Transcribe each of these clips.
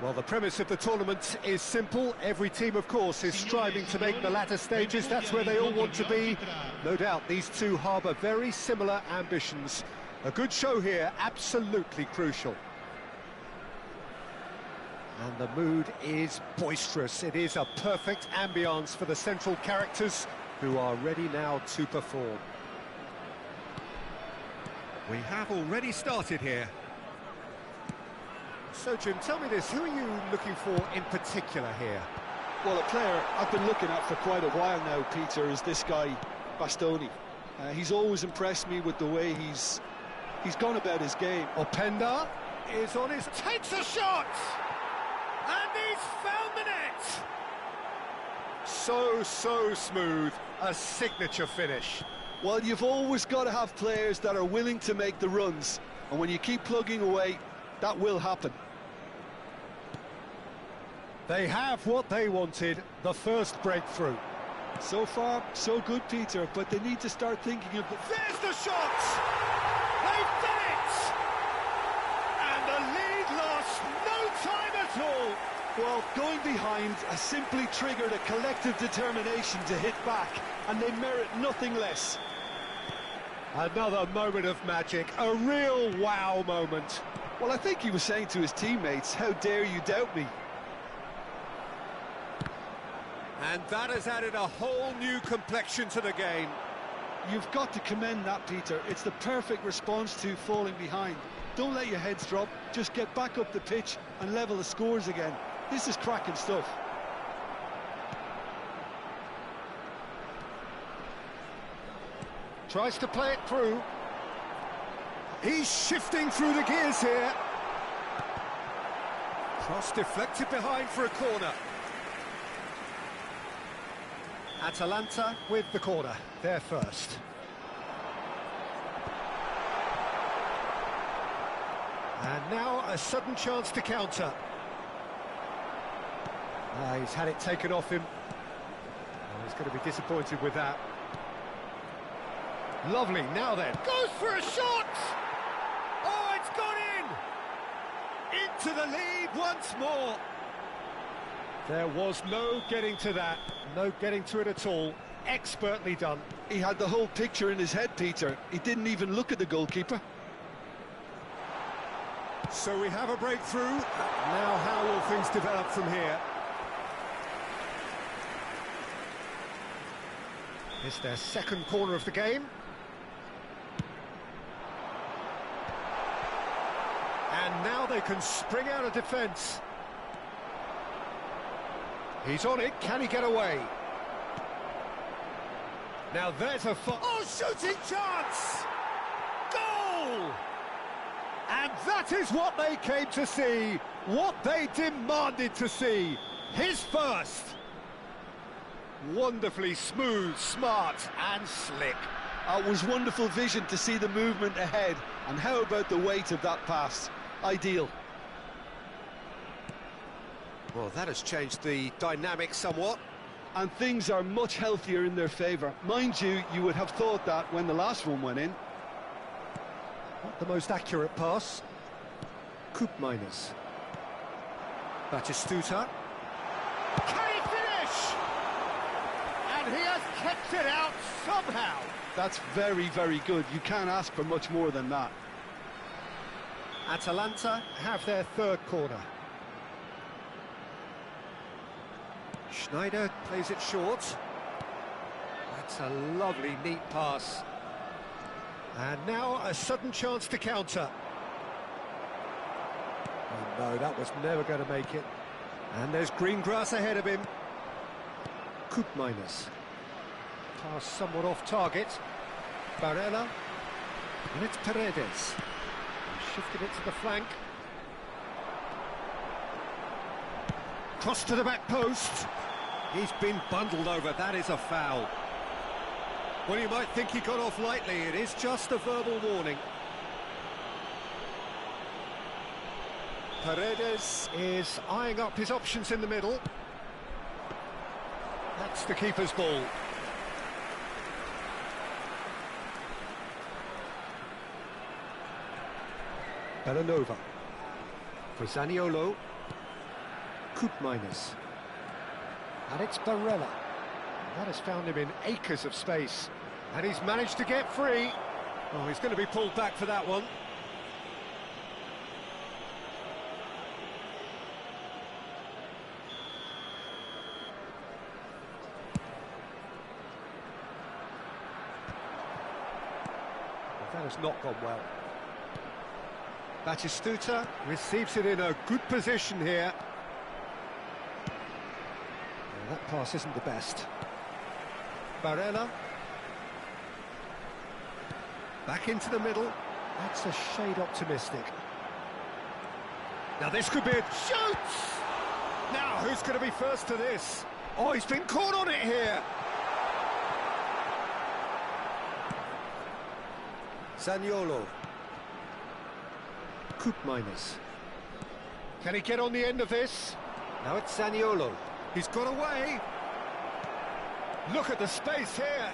Well, the premise of the tournament is simple. Every team, of course, is striving to make the latter stages. That's where they all want to be. No doubt these two harbour very similar ambitions. A good show here, absolutely crucial. And the mood is boisterous. It is a perfect ambience for the central characters who are ready now to perform. We have already started here. So, Jim, tell me this, who are you looking for in particular here? Well, a player I've been looking at for quite a while now, Peter, is this guy, Bastoni. He's always impressed me with the way he's gone about his game. Openda is on his... takes a shot! And he's found the net! So smooth, a signature finish. Well, you've always got to have players that are willing to make the runs, and when you keep plugging away, that will happen. They have what they wanted, the first breakthrough. So far, so good, Peter, but they need to start thinking of the... There's the shot! They've done it! And the lead lost no time at all! Well, going behind has simply triggered a collective determination to hit back, and they merit nothing less. Another moment of magic, a real wow moment. Well, I think he was saying to his teammates, how dare you doubt me? And that has added a whole new complexion to the game. You've got to commend that, Peter. It's the perfect response to falling behind. Don't let your heads drop, just get back up the pitch and level the scores again. This is cracking stuff. Tries to play it through. He's shifting through the gears here. Cross deflected behind for a corner. Atalanta with the corner, they're first. And now a sudden chance to counter. He's had it taken off him. Oh, he's going to be disappointed with that. Lovely, now then. Goes for a shot! Oh, it's gone in! Into the lead once more. There was no getting to that. No getting to it at all. Expertly done. He had the whole picture in his head, Peter. He didn't even look at the goalkeeper. So we have a breakthrough. Now how will things develop from here? It's their second corner of the game. And now they can spring out of defence. He's on it, can he get away? Now there's a shooting chance! Goal! And that is what they came to see, what they demanded to see. His first. Wonderfully smooth, smart and slick. It was wonderful vision to see the movement ahead. And how about the weight of that pass? Ideal. Well, that has changed the dynamic somewhat. And things are much healthier in their favour. Mind you, you would have thought that when the last one went in. Not the most accurate pass. Koopmeiners. Batistuta. Can he finish? And he has kept it out somehow. That's very, very good. You can't ask for much more than that. Atalanta have their third corner. Schneider plays it short. That's a lovely, neat pass. And now a sudden chance to counter. Oh no, that was never going to make it. And there's green grass ahead of him. Koopmeiners. Pass somewhat off target. Barella. And it's Paredes. Shifted it to the flank. Cross to the back post. He's been bundled over. That is a foul. Well, you might think he got off lightly. It is just a verbal warning. Paredes is eyeing up his options in the middle. That's the keeper's ball. Bellanova. For Zaniolo. Koopmeiners. And it's Barella. That has found him in acres of space. And he's managed to get free. Oh, he's going to be pulled back for that one. That has not gone well. Batistuta receives it in a good position here. Well, that pass isn't the best. Barella. Back into the middle. That's a shade optimistic. Now this could be a shoot! Now who's going to be first to this? Oh, he's been caught on it here. Zaniolo. Koopmeiners. Can he get on the end of this? Now it's Zaniolo. He's got away. Look at the space here.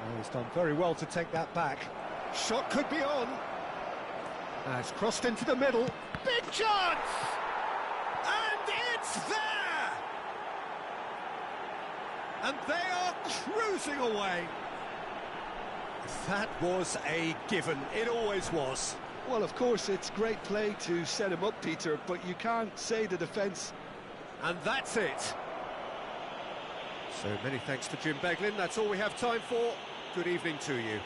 Oh, he's done very well to take that back. Shot could be on. It's crossed into the middle. Big chance! And it's there! And they are cruising away. That was a given. It always was. Well, of course, it's great play to set him up, Peter, but you can't say the defence. And that's it. So many thanks to Jim Beglin. That's all we have time for. Good evening to you.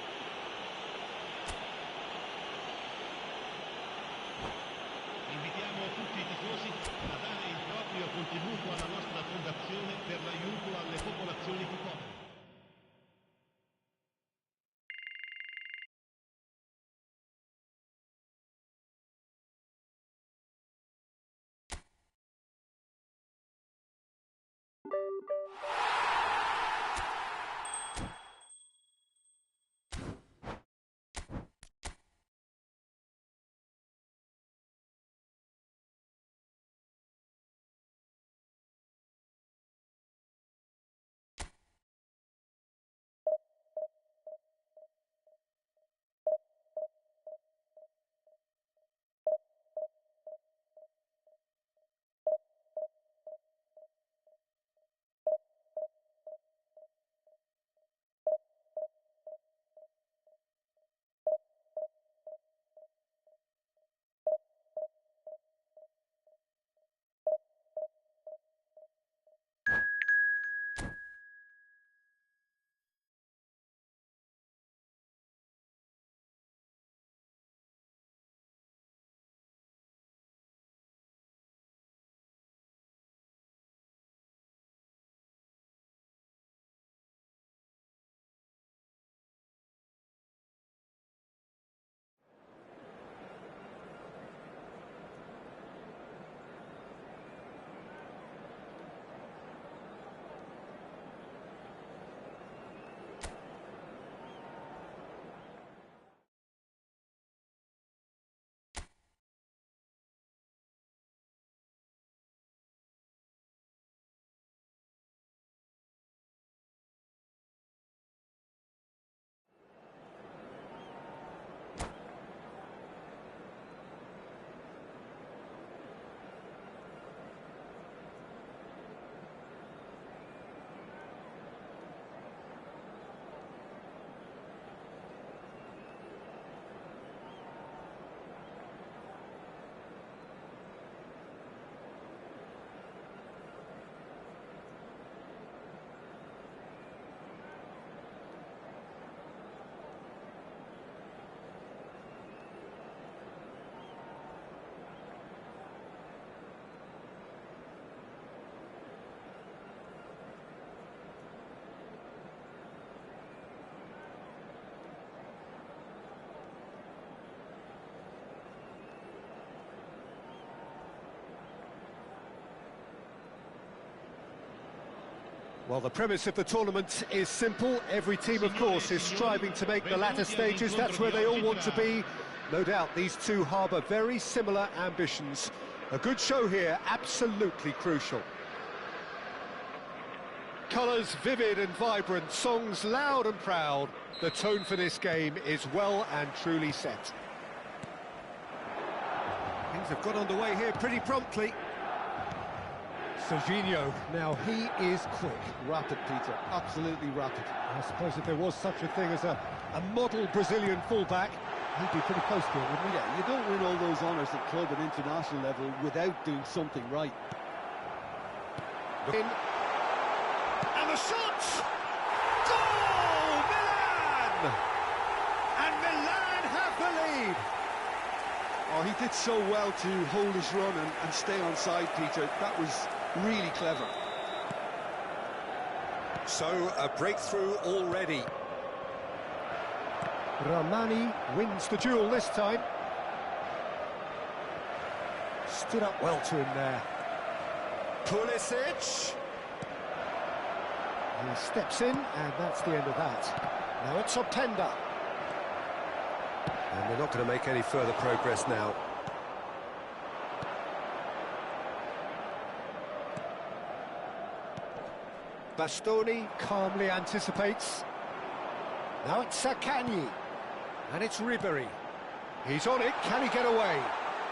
Invitiamo tutti i tifosi a dare il proprio contributo alla nostra fondazione per l'aiuto alle popolazioni più povere. Well, the premise of the tournament is simple. Every team, of course, is striving to make the latter stages. That's where they all want to be. No doubt these two harbour very similar ambitions. A good show here, absolutely crucial. Colours vivid and vibrant, songs loud and proud. The tone for this game is well and truly set. Things have got underway here pretty promptly. Serginho, now he is quick. Rapid, Peter, absolutely rapid. I suppose if there was such a thing as a model Brazilian fullback, he'd be pretty close to it, wouldn't he? Yeah, you don't win all those honours at club and international level without doing something right. In. And the shot! Goal! Milan! And Milan have the lead! Oh, he did so well to hold his run and stay on side, Peter. That was really clever. So, a breakthrough already. Ramani wins the duel this time. Stood up well to him there. Pulisic. He steps in, and that's the end of that. Now it's Openda. And they're not going to make any further progress now. Bastoni calmly anticipates. Now it's Sakani. And it's Ribery. He's on it. Can he get away?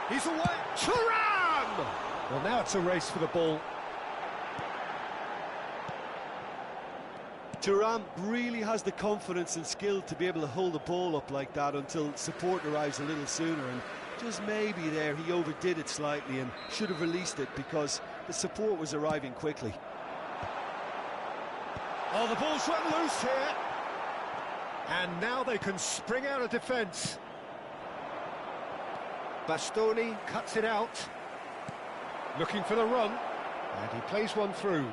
He's away. Thuram! Well, now it's a race for the ball. Thuram really has the confidence and skill to be able to hold the ball up like that until support arrives a little sooner, and just maybe there he overdid it slightly and should have released it because the support was arriving quickly. Oh, the ball's run loose here. And now they can spring out of defence. Bastoni cuts it out. Looking for the run. And he plays one through.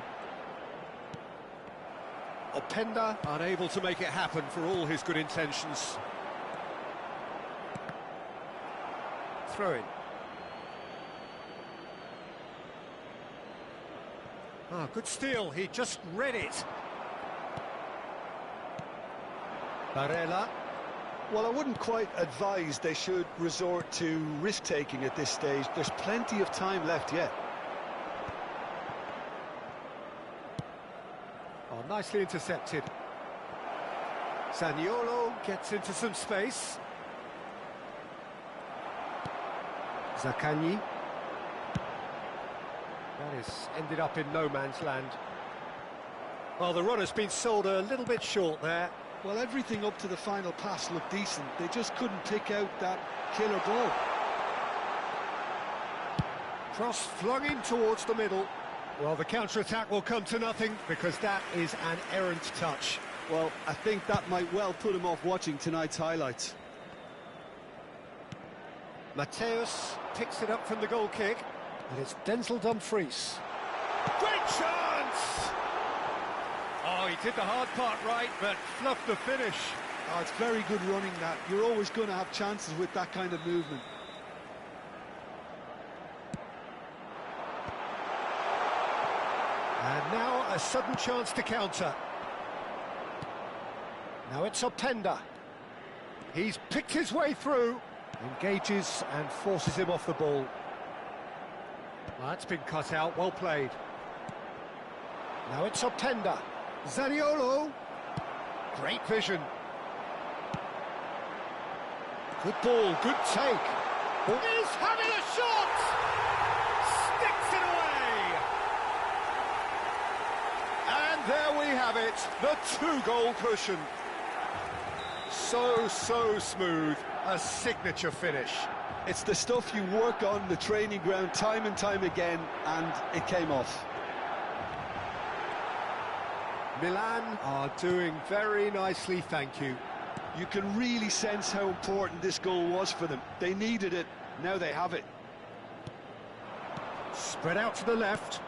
Openda unable to make it happen for all his good intentions. Throw in. Ah, good steal. He just read it. Barella. Well, I wouldn't quite advise they should resort to risk-taking at this stage. There's plenty of time left yet. Oh, nicely intercepted. Zaniolo gets into some space. Zaccagni. That is ended up in no man's land. Well, the run has been sold a little bit short there. Well, everything up to the final pass looked decent. They just couldn't pick out that killer ball. Cross flung in towards the middle. Well, the counter-attack will come to nothing because that is an errant touch. Well, I think that might well put him off watching tonight's highlights. Mateus picks it up from the goal kick, and it's Denzel Dumfries. Great chance! Oh, he did the hard part right, but fluffed the finish. Oh, it's very good running, that. You're always going to have chances with that kind of movement. And now a sudden chance to counter. Now it's Openda. He's picked his way through, engages and forces him off the ball. Well, that's been cut out, well played. Now it's Openda. Zaniolo. Great vision. Good ball, good take. He's having a shot! Sticks it away! And there we have it, the two-goal cushion. So smooth, a signature finish. It's the stuff you work on the training ground time and time again, and it came off. Milan are doing very nicely, thank you. You can really sense how important this goal was for them. They needed it, now they have it. Spread out to the left.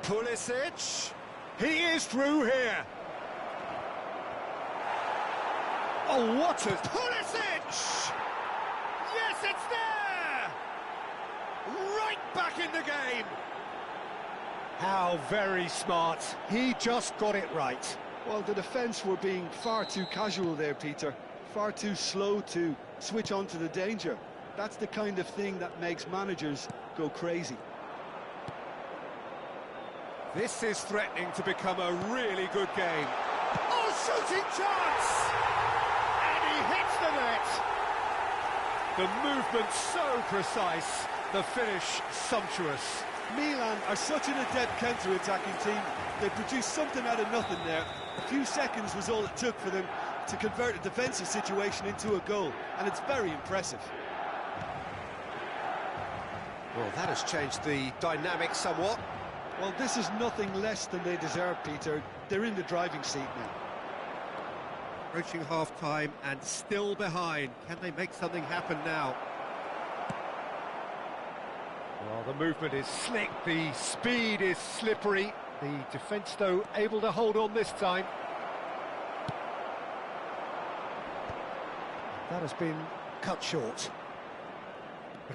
Pulisic. He is through here. Oh, what a... Pulisic! Yes, it's there! Right back in the game. How very smart. He just got it right. Well, the defence were being far too casual there, Peter. Far too slow to switch on to the danger. That's the kind of thing that makes managers go crazy. This is threatening to become a really good game. Oh, shooting chance! And he hits the net. The movement so precise, the finish sumptuous. Milan are such an adept counter-attacking team. They produced something out of nothing there. A few seconds was all it took for them to convert a defensive situation into a goal, and it's very impressive. Well, that has changed the dynamic somewhat. Well, this is nothing less than they deserve, Peter. They're in the driving seat now. Approaching half-time and still behind. Can they make something happen now? Well, the movement is slick, the speed is slippery. The defence, though, able to hold on this time. That has been cut short.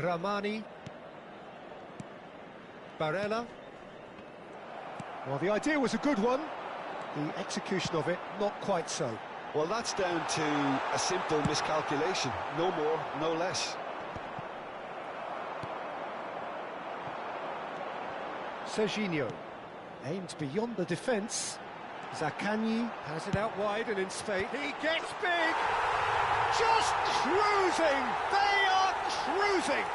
Ramani. Barella. Well, the idea was a good one. The execution of it, not quite so. Well, that's down to a simple miscalculation. No more, no less. Serginho aimed beyond the defence. Zaccagni has it out wide and in space. He gets big! Just cruising! They are cruising!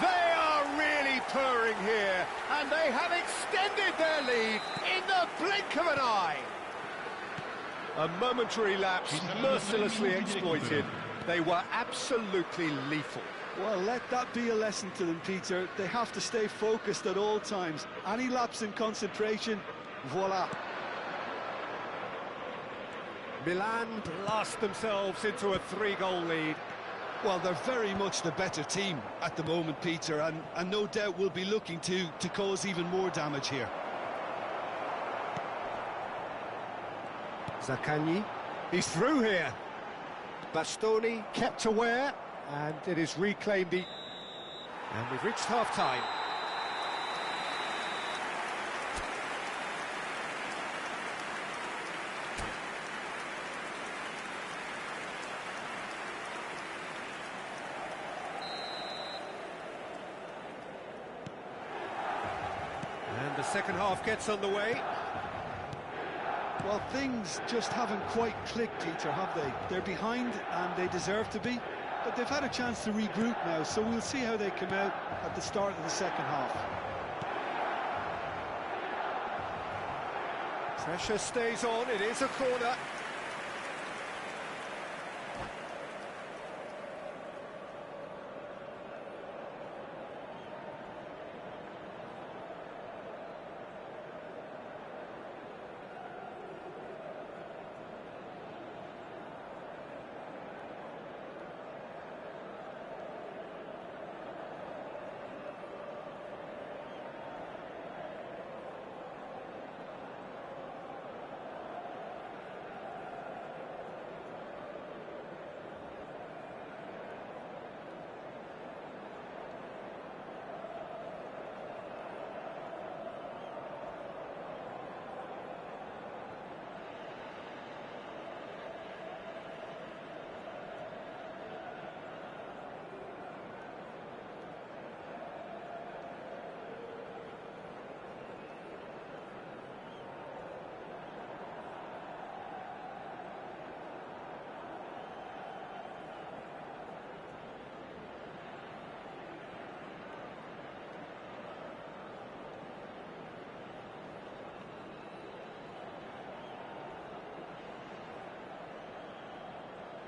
They are really purring here, and they have extended their lead in the blink of an eye. A momentary lapse, mercilessly exploited. They were absolutely lethal. Well, let that be a lesson to them, Peter. They have to stay focused at all times. Any lapse in concentration, voila. Milan blast themselves into a 3-goal lead. Well, they're very much the better team at the moment, Peter, and no doubt will be looking to cause even more damage here. Zaccagni, he's through here. Bastoni kept aware, and it is reclaimed. And we've reached half-time. And the second half gets underway. Well, things just haven't quite clicked, Peter, have they? They're behind, and they deserve to be. But they've had a chance to regroup now, so we'll see how they come out at the start of the second half. Pressure stays on, it is a corner.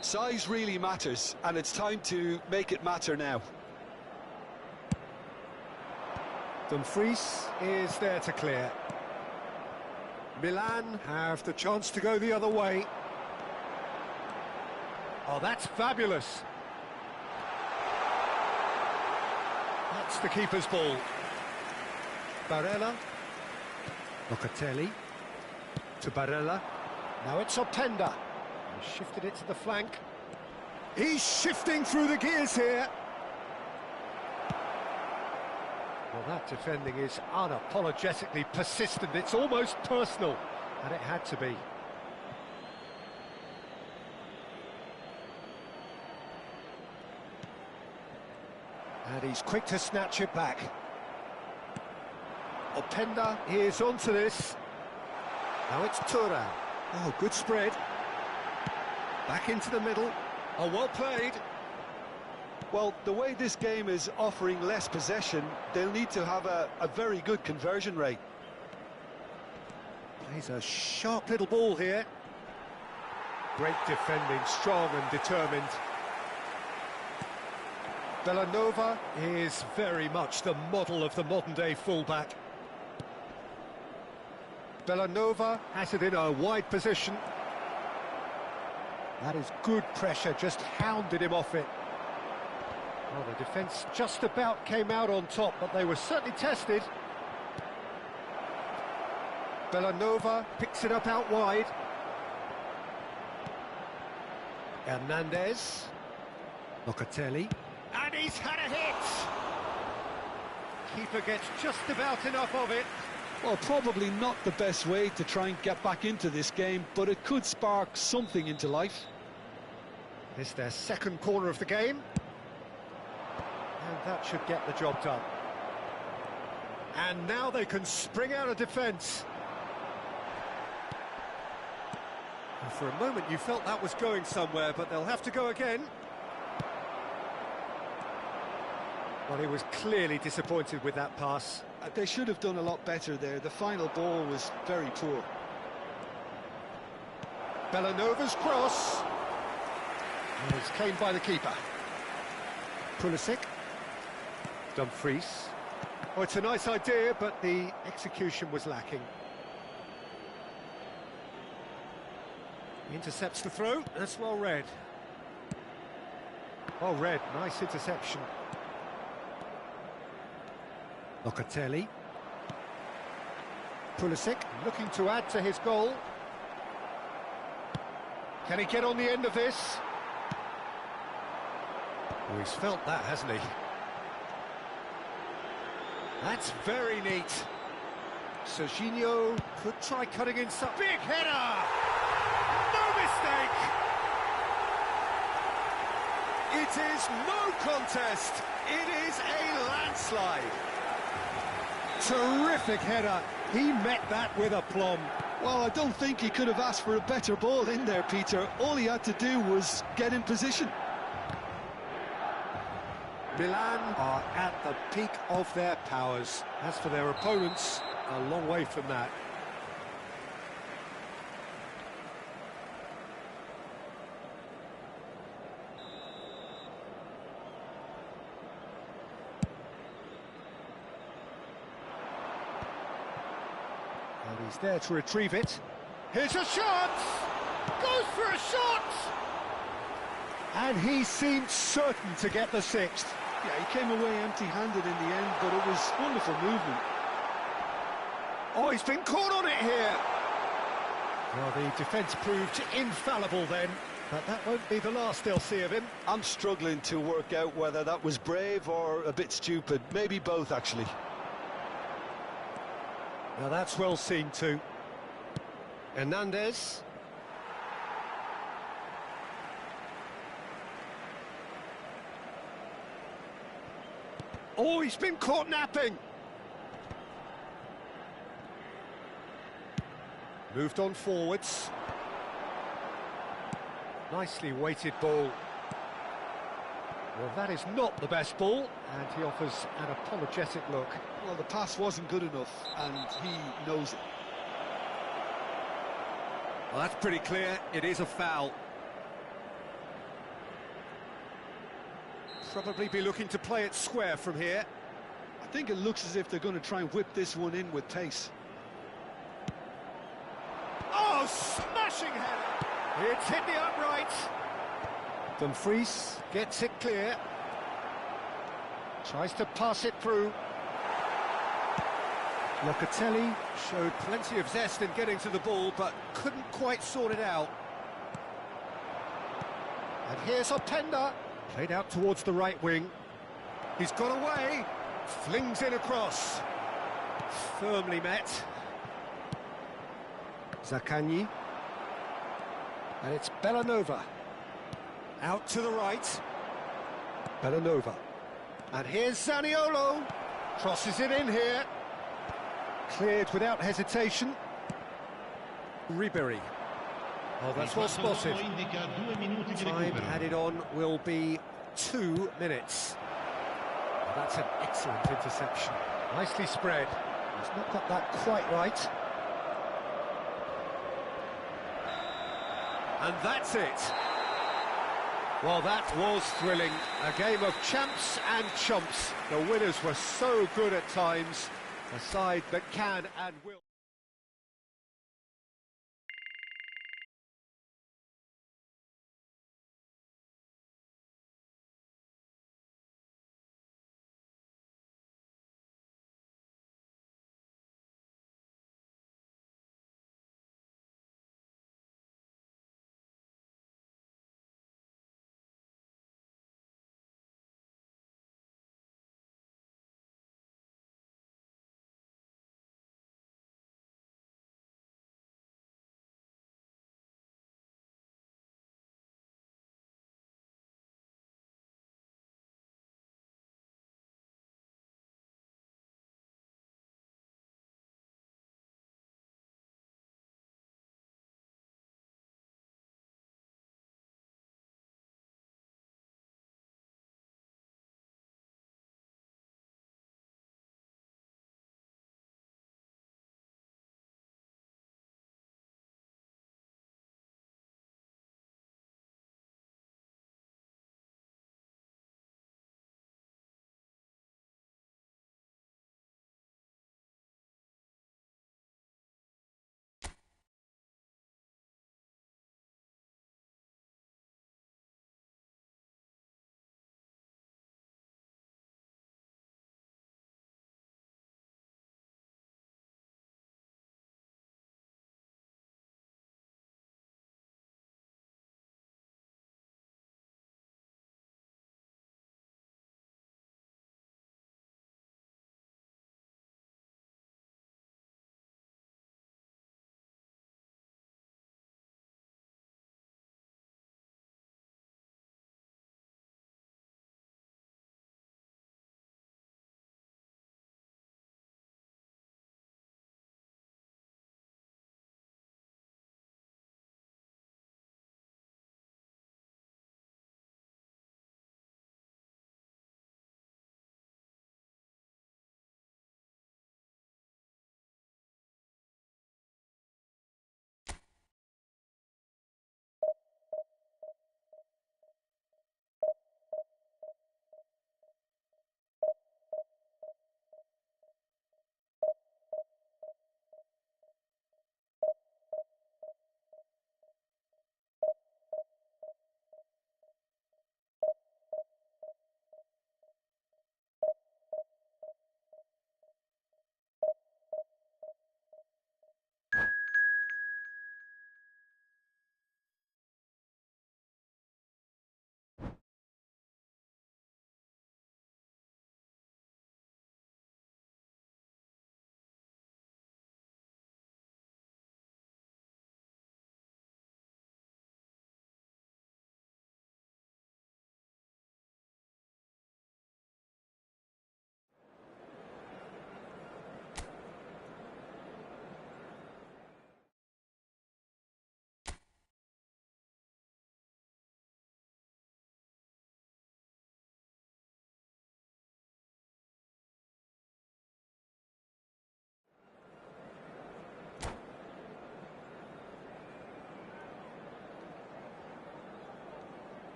Size really matters, and it's time to make it matter now. Dumfries is there to clear. Milan have the chance to go the other way. Oh, that's fabulous. That's the keeper's ball. Barella. Locatelli. To Barella. Now it's Openda. He shifted it to the flank. He's shifting through the gears here. Well, that defending is unapologetically persistent. It's almost personal, and it had to be. And he's quick to snatch it back. Openda is onto this. Now it's Thuram. Oh, good spread. Back into the middle. Oh, well played. Well, the way this game is offering less possession, they'll need to have a very good conversion rate. Plays a sharp little ball here. Great defending, strong and determined. Bellanova is very much the model of the modern-day fullback. Bellanova has it in a wide position. That is good pressure, just hounded him off it. Well, the defence just about came out on top, but they were certainly tested. Bellanova picks it up out wide. Hernandez. Locatelli. And he's had a hit! Keeper gets just about enough of it. Well, probably not the best way to try and get back into this game, but it could spark something into life. This is their second corner of the game. And that should get the job done. And now they can spring out of defence. And for a moment you felt that was going somewhere, but they'll have to go again. Well, he was clearly disappointed with that pass. They should have done a lot better there. The final ball was very poor. Bellanova's cross. And it's claimed by the keeper. Pulisic. Dumfries. Oh, it's a nice idea, but the execution was lacking. Intercepts the throw. That's well read. Oh, read. Nice interception. Locatelli. Pulisic looking to add to his goal. Can he get on the end of this? Oh, he's felt that, hasn't he? That's very neat. Serginho could try cutting in some... Big header! No mistake! It is no contest. It is a landslide. Terrific header. He met that with aplomb. Well, I don't think he could have asked for a better ball in there, Peter. All he had to do was get in position. Milan are at the peak of their powers. As for their opponents, a long way from that. And he's there to retrieve it. Here's a shot! Goes for a shot! And he seemed certain to get the sixth. Yeah, he came away empty-handed in the end, but it was wonderful movement. Oh, he's been caught on it here. Well, the defence proved infallible then, but that won't be the last they'll see of him. I'm struggling to work out whether that was brave or a bit stupid. Maybe both, actually. Now that's well seen too. Hernandez. Oh, he's been caught napping. Moved on forwards. Nicely weighted ball. Well, that is not the best ball, and he offers an apologetic look. Well, the pass wasn't good enough, and he knows it. Well, that's pretty clear. It is a foul. Probably be looking to play it square from here. I think it looks as if they're going to try and whip this one in with pace. Oh, smashing header! It's hit the upright. Dumfries gets it clear. Tries to pass it through. Locatelli showed plenty of zest in getting to the ball, but couldn't quite sort it out. And here's Openda. Played out towards the right wing. He's got away. Flings in across. Firmly met. Zaccagni. And it's Bellanova. Out to the right. Bellanova. And here's Zaniolo. Crosses it in here. Cleared without hesitation. Ribery. Oh, that's well spotted. Time added on will be 2 minutes. Oh, that's an excellent interception. Nicely spread. He's not got that quite right. And that's it. Well, that was thrilling. A game of champs and chumps. The winners were so good at times. A side that can and will.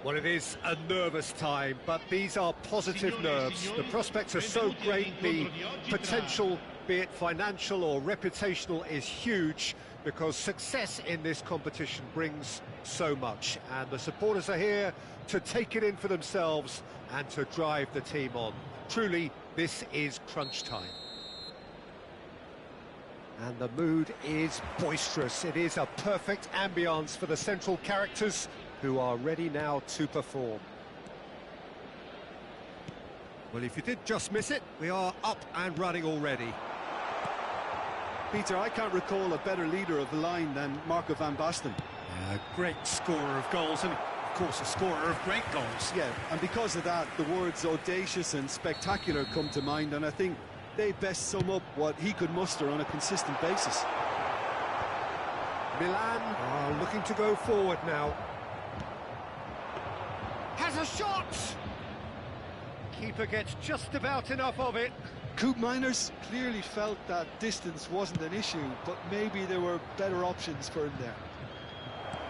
Well, it is a nervous time, but these are positive nerves. The prospects are so great, the potential, be it financial or reputational, is huge, because success in this competition brings so much, and the supporters are here to take it in for themselves and to drive the team on. Truly, this is crunch time. And the mood is boisterous. It is a perfect ambience for the central characters, who are ready now to perform. Well, if you did just miss it, we are up and running already. Peter, I can't recall a better leader of the line than Marco van Basten. A great scorer of goals, and of course a scorer of great goals. Yeah, and because of that, the words audacious and spectacular come to mind, and I think they best sum up what he could muster on a consistent basis. Milan are looking to go forward now. Has a shot! Keeper gets just about enough of it. Koopmeiners clearly felt that distance wasn't an issue, but maybe there were better options for him there.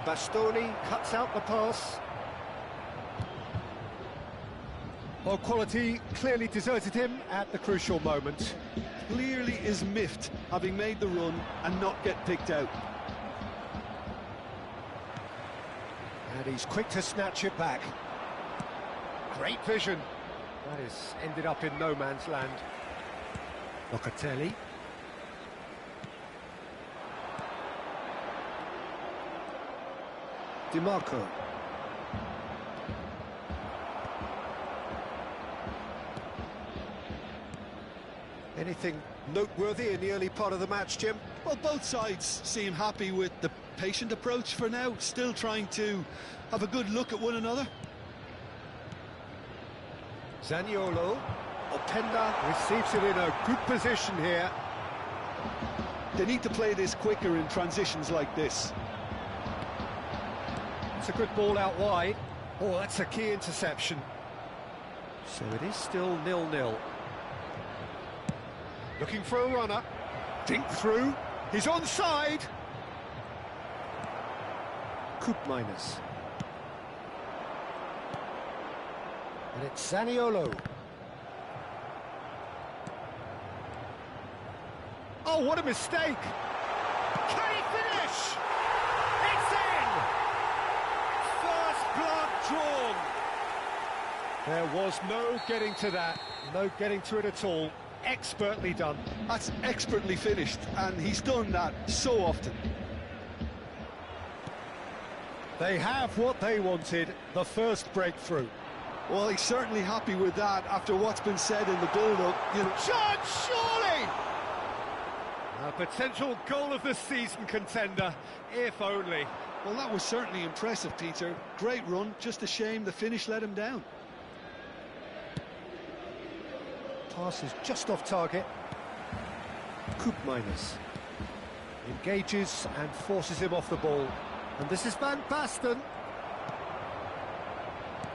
Bastoni cuts out the pass. Well, quality clearly deserted him at the crucial moment. Clearly is miffed, having made the run and not get picked out. And he's quick to snatch it back. Great vision. That has ended up in no man's land. Locatelli. Di Marco. Anything noteworthy in the early part of the match, Jim? Well, both sides seem happy with the patient approach for now, still trying to have a good look at one another. Zaniolo. Openda receives it in a good position here. They need to play this quicker in transitions like this. It's a good ball out wide. Oh, that's a key interception. So it is still 0-0. Looking for a runner. Dink through. He's onside. Koopmeiners. And it's Zaniolo. Oh, what a mistake! Can he finish? It's in! First blood drawn. There was no getting to that, no getting to it at all. Expertly done. That's expertly finished, and he's done that so often. They have what they wanted, the first breakthrough. Well, he's certainly happy with that after what's been said in the build-up. Chance, surely! A potential goal of the season contender, if only. Well, that was certainly impressive, Peter. Great run, just a shame the finish let him down. Pass is just off target. Koopmeiners engages and forces him off the ball. And this is Van Basten.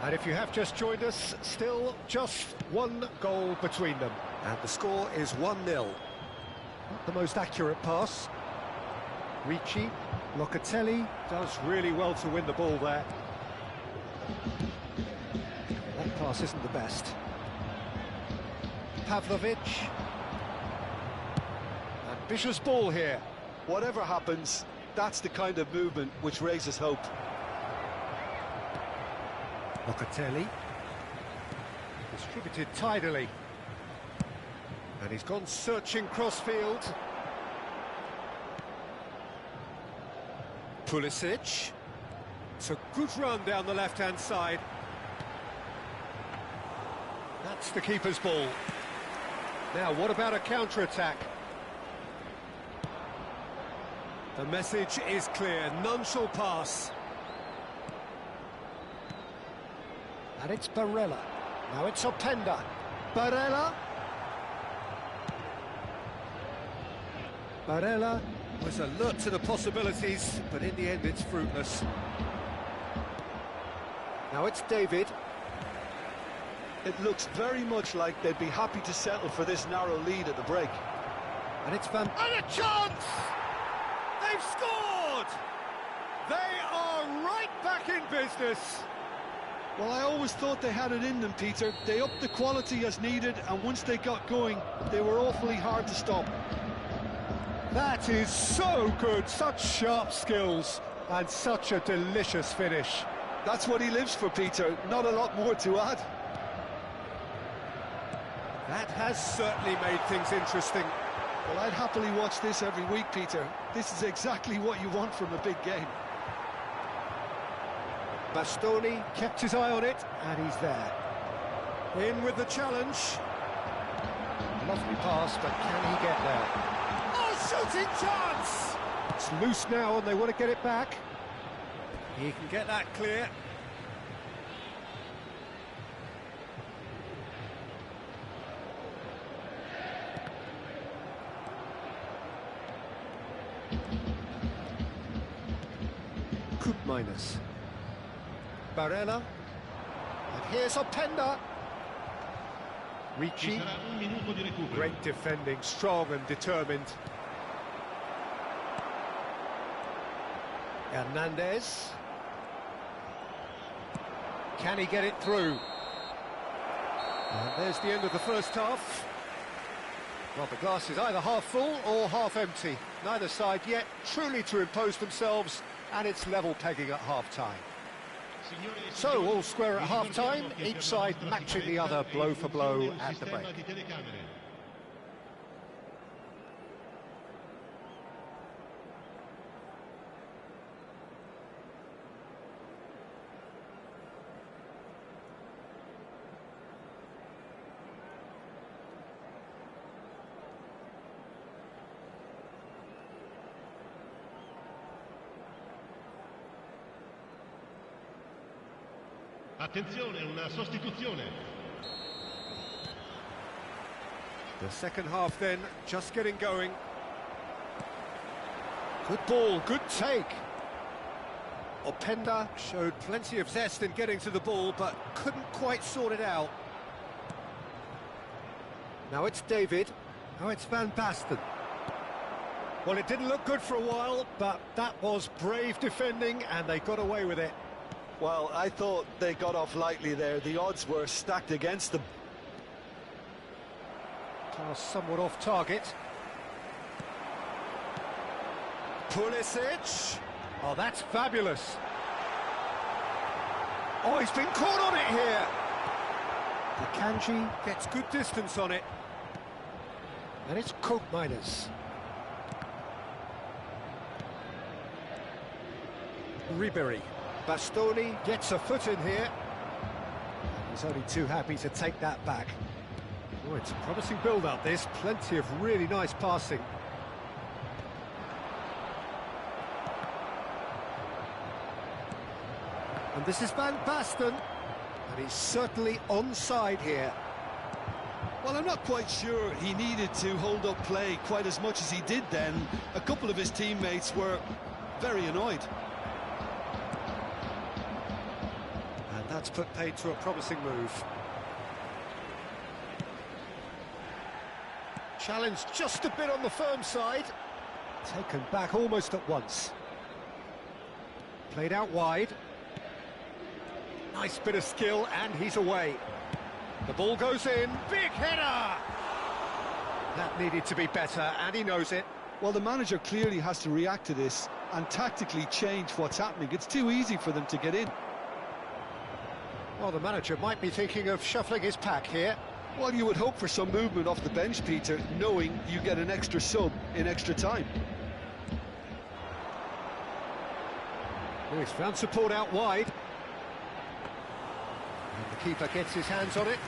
And if you have just joined us, still just one goal between them. And the score is 1-0. Not the most accurate pass. Ricci, Locatelli does really well to win the ball there. That pass isn't the best. Pavlovic. Ambitious ball here. Whatever happens, that's the kind of movement which raises hope. Locatelli. Distributed tidily. And he's gone searching crossfield. Pulisic. It's a good run down the left-hand side. That's the keeper's ball. Now, what about a counter-attack? The message is clear, none shall pass. And it's Barella. Now it's Openda. Barella. Barella was alert to the possibilities, but in the end it's fruitless. Now it's David. It looks very much like they'd be happy to settle for this narrow lead at the break. And it's Van... And a chance! They've scored! They are right back in business. Well, I always thought they had it in them, Peter. They upped the quality as needed, and once they got going, they were awfully hard to stop. That is so good, such sharp skills, and such a delicious finish. That's what he lives for, Peter. Not a lot more to add. That has certainly made things interesting. Well, I'd happily watch this every week, Peter. This is exactly what you want from a big game. Bastoni kept his eye on it, and he's there. In with the challenge. Lovely pass, but can he get there? Oh, shooting chance! It's loose now, and they want to get it back. He can get that clear. Minus. Barella. And here's Openda. Ricci. Great defending, strong and determined. Hernandez. Can he get it through? And there's the end of the first half. Well, the glass is either half full or half empty. Neither side yet truly to impose themselves, and it's level pegging at half-time. So, all square at half-time, each side matching the other blow for blow at the break. Attenzione, una sostituzione. The second half then, just getting going. Good ball, good take. Openda showed plenty of zest in getting to the ball, but couldn't quite sort it out. Now it's David. Now it's Van Basten. Well, it didn't look good for a while, but that was brave defending, and they got away with it. Well, I thought they got off lightly there. The odds were stacked against them. Pass somewhat off target. Pulisic. Oh, that's fabulous. Oh, he's been caught on it here. The Kanji gets good distance on it. And it's Miners. Ribery. Bastoni gets a foot in here. He's only too happy to take that back. Oh, it's a promising build-up, this. Plenty of really nice passing. And this is Van Basten. And he's certainly onside here. Well, I'm not quite sure he needed to hold up play quite as much as he did then. A couple of his teammates were very annoyed. That's put paid to a promising move. Challenged just a bit on the firm side. Taken back almost at once. Played out wide. Nice bit of skill, and he's away. The ball goes in. Big header! That needed to be better, and he knows it. Well, the manager clearly has to react to this and tactically change what's happening. It's too easy for them to get in. Well, the manager might be thinking of shuffling his pack here. Well, you would hope for some movement off the bench, Peter, knowing you get an extra sub in extra time. Oh, he's found support out wide. And the keeper gets his hands on it.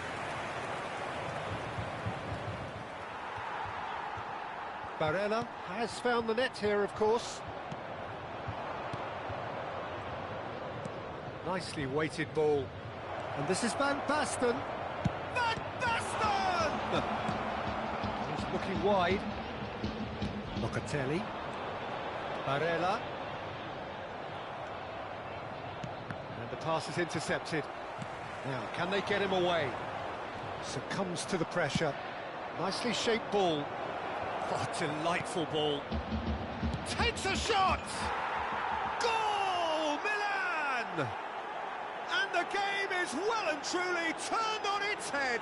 Barella has found the net here, of course. Nicely weighted ball. And this is Van Basten. Van Basten! He's looking wide. Locatelli. Barella. And the pass is intercepted. Now, can they get him away? Succumbs to the pressure. Nicely shaped ball. What a delightful ball. Takes a shot! Goal, Milan! And the game is well and truly turned on its head.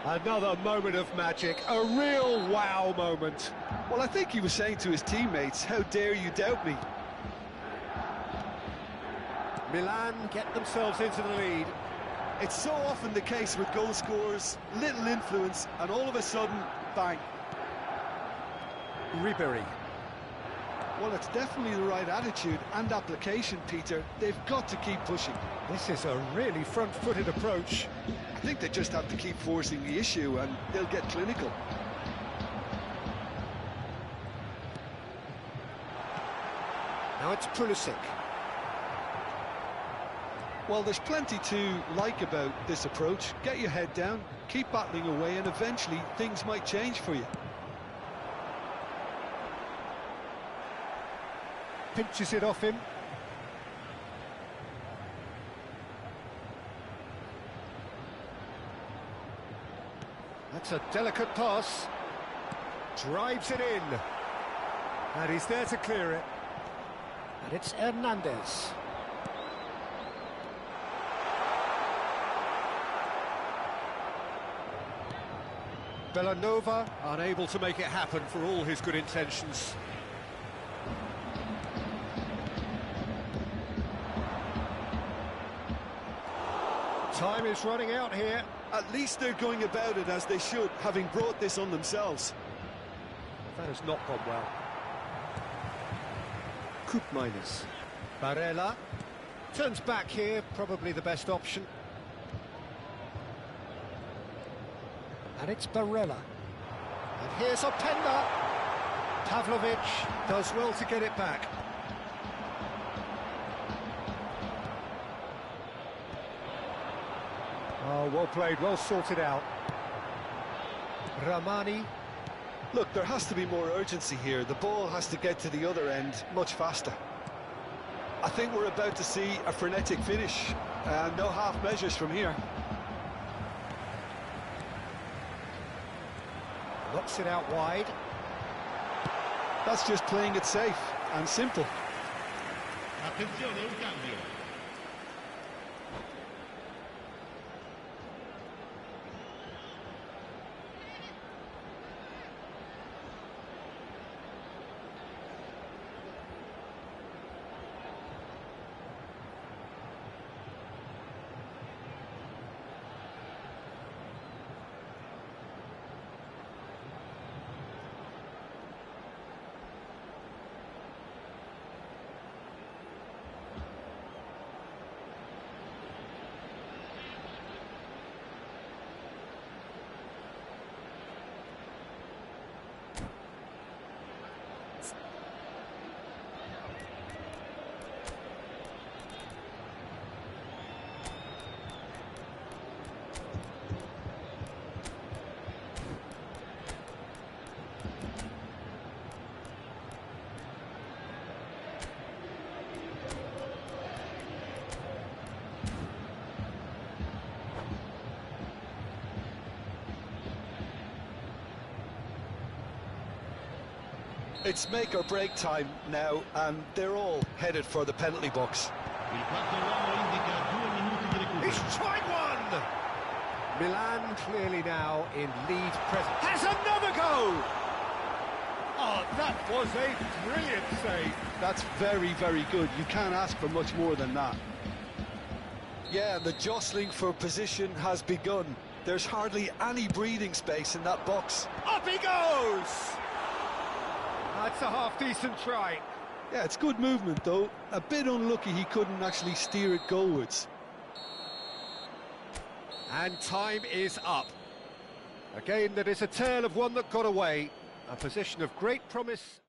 Another moment of magic, a real wow moment. Well, I think he was saying to his teammates, how dare you doubt me? Milan get themselves into the lead. It's so often the case with goal scorers, little influence, and all of a sudden, bang. Ribery. Well, it's definitely the right attitude and application, Peter. They've got to keep pushing. This is a really front-footed approach. I think they just have to keep forcing the issue and they'll get clinical. Now it's Pulisic. Well, there's plenty to like about this approach. Get your head down, keep battling away, and eventually things might change for you. Pinches it off him. That's a delicate pass. Drives it in. And he's there to clear it. And it's Hernandez. Bellanova unable to make it happen for all his good intentions. Time is running out here. At least they're going about it as they should, having brought this on themselves. That has not gone well. Koopmeiners. Barella turns back here, probably the best option. And it's Barella. And here's Openda. Pavlovic does well to get it back. Oh, well played, well sorted out. Ramani. Look, there has to be more urgency here. The ball has to get to the other end much faster. I think we're about to see a frenetic finish. No half measures from here. Knocks it out wide. That's just playing it safe and simple. Attenzione, un cambio. It's make or break time now, and they're all headed for the penalty box. Il quarto uomo indica 2 minuti di recupero. He's tried one! Milan clearly now in lead present. Has another go! Oh, that was a brilliant save. That's very, very good. You can't ask for much more than that. Yeah, the jostling for position has begun. There's hardly any breathing space in that box. Up he goes! That's a half-decent try. Yeah, it's good movement, though. A bit unlucky he couldn't actually steer it goalwards. And time is up. Again, that is a tale of one that got away. A position of great promise.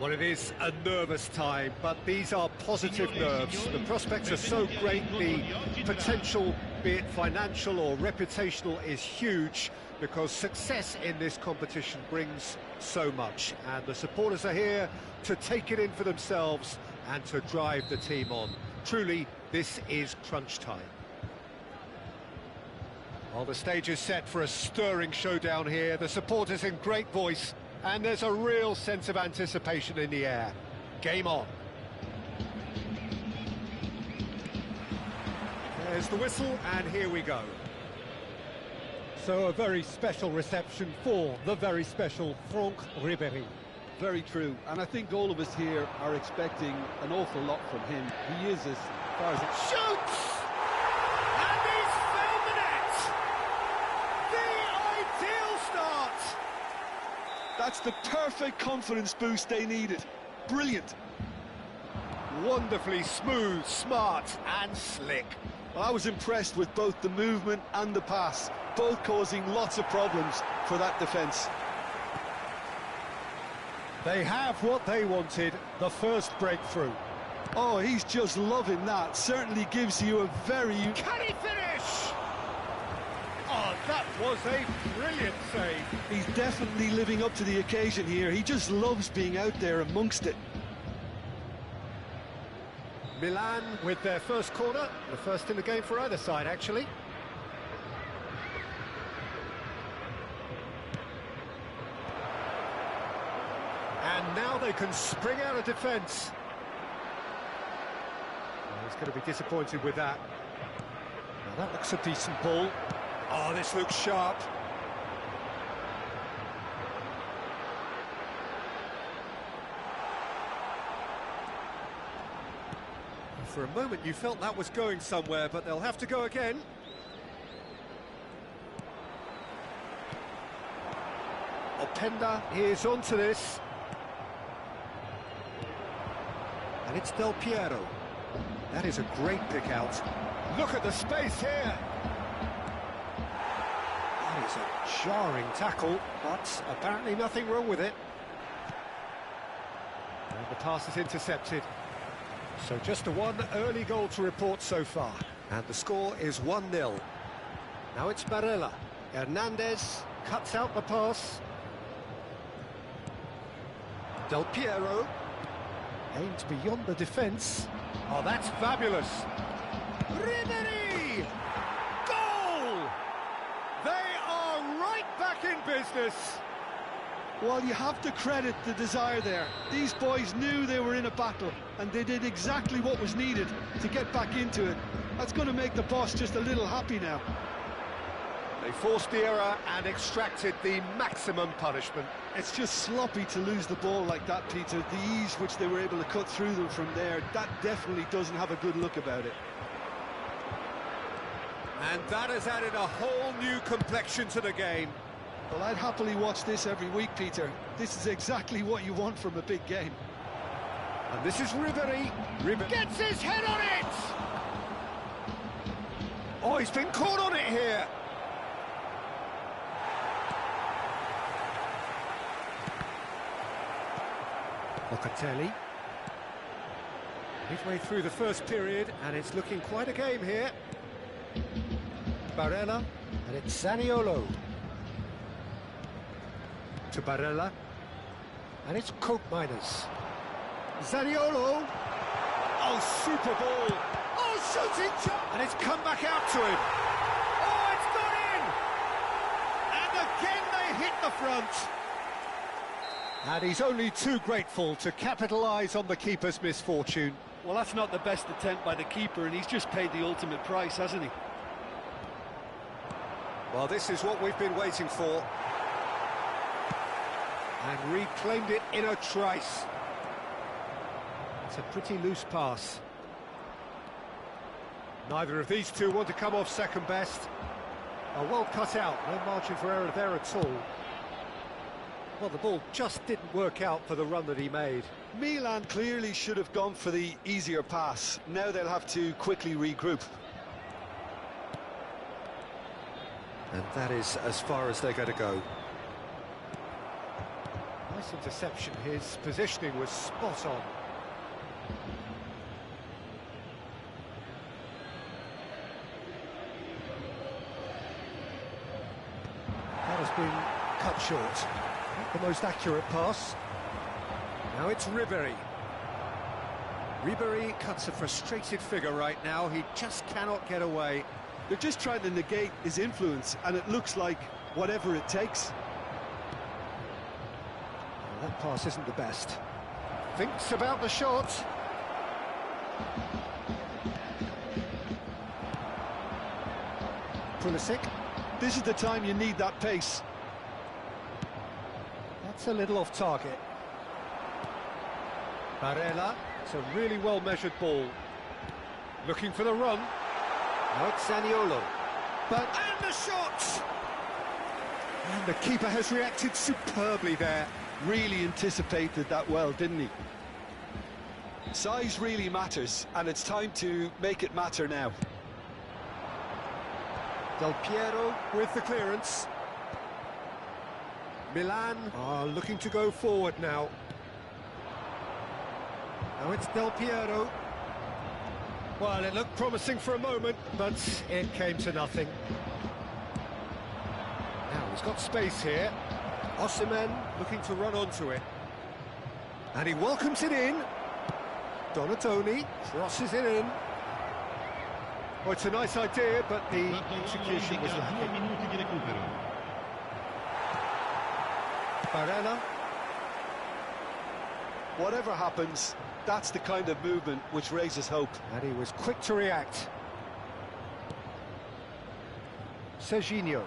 Well, it is a nervous time, but these are positive nerves. The prospects are so great, the potential, be it financial or reputational, is huge, because success in this competition brings so much. And the supporters are here to take it in for themselves and to drive the team on. Truly, this is crunch time. Well, the stage is set for a stirring showdown here. The supporters in great voice. And there's a real sense of anticipation in the air. Game on. There's the whistle, and here we go. So a very special reception for the very special Franck Ribéry. Very true, and I think all of us here are expecting an awful lot from him. He is, as far as it Shoots! And he's found the net! The ideal start! That's the perfect confidence boost they needed. Brilliant. Wonderfully smooth, smart and slick. Well, I was impressed with both the movement and the pass, both causing lots of problems for that defence. They have what they wanted, the first breakthrough. Oh, he's just loving that. Certainly gives you a very... Can he finish? Oh, that was a brilliant save. He's definitely living up to the occasion here. He just loves being out there amongst it. Milan with their first corner, the first in the game for either side, actually. And now they can spring out of defence. He's going to be disappointed with that. Now that looks a decent ball. Oh, this looks sharp. For a moment you felt that was going somewhere, but they'll have to go again. Openda is onto this. And it's Del Piero. That is a great pick out. Look at the space here. That is a jarring tackle, but apparently nothing wrong with it. And the pass is intercepted. So just a one early goal to report so far. And the score is 1-0. Now it's Barella. Hernandez cuts out the pass. Del Piero aims beyond the defence. Oh, that's fabulous. Ribery! Goal! They are right back in business. Well, you have to credit the desire there. These boys knew they were in a battle, and they did exactly what was needed to get back into it. That's going to make the boss just a little happy now. They forced the error and extracted the maximum punishment. It's just sloppy to lose the ball like that, Peter. The ease which they were able to cut through them from there, that definitely doesn't have a good look about it. And that has added a whole new complexion to the game. Well, I'd happily watch this every week, Peter. This is exactly what you want from a big game. And this is Ribery. Ribery gets his head on it! Oh, he's been caught on it here. Locatelli. Midway through the first period, and it's looking quite a game here. Barella, and it's Zaniolo. To Barella, and it's Coke Miners. Zaniolo. Oh, super ball. Oh, shooting shot. And it's come back out to him. Oh, it's gone in. And again they hit the front. And he's only too grateful to capitalise on the keeper's misfortune. Well, that's not the best attempt by the keeper, and he's just paid the ultimate price, hasn't he? Well, this is what we've been waiting for. And reclaimed it in a trice. It's a pretty loose pass. Neither of these two want to come off second best. Oh, well cut out, no margin for error there at all. Well, the ball just didn't work out for the run that he made. Milan clearly should have gone for the easier pass. Now they'll have to quickly regroup. And that is as far as they're going to go. Nice interception. His positioning was spot on. That has been cut short. Not the most accurate pass. Now it's Ribery. Ribery cuts a frustrated figure right now. He just cannot get away. They're just trying to negate his influence, and it looks like whatever it takes. Well, that pass isn't the best. Thinks about the shot. Pulisic. This is the time you need that pace. That's a little off target. Barella. It's a really well-measured ball. Looking for the run. Now it's Zaniolo. And the shot! And the keeper has reacted superbly there. Really anticipated that well, didn't he? Size really matters, and it's time to make it matter now. Del Piero with the clearance. Milan are looking to go forward now. Now it's Del Piero. Well, it looked promising for a moment, but it came to nothing. Now he's got space here. Osimhen looking to run onto it. And he welcomes it in. Donatoni crosses it in. Oh, it's a nice idea, but the execution was lacking. Barella. Whatever happens, that's the kind of movement which raises hope. And he was quick to react. Serginho.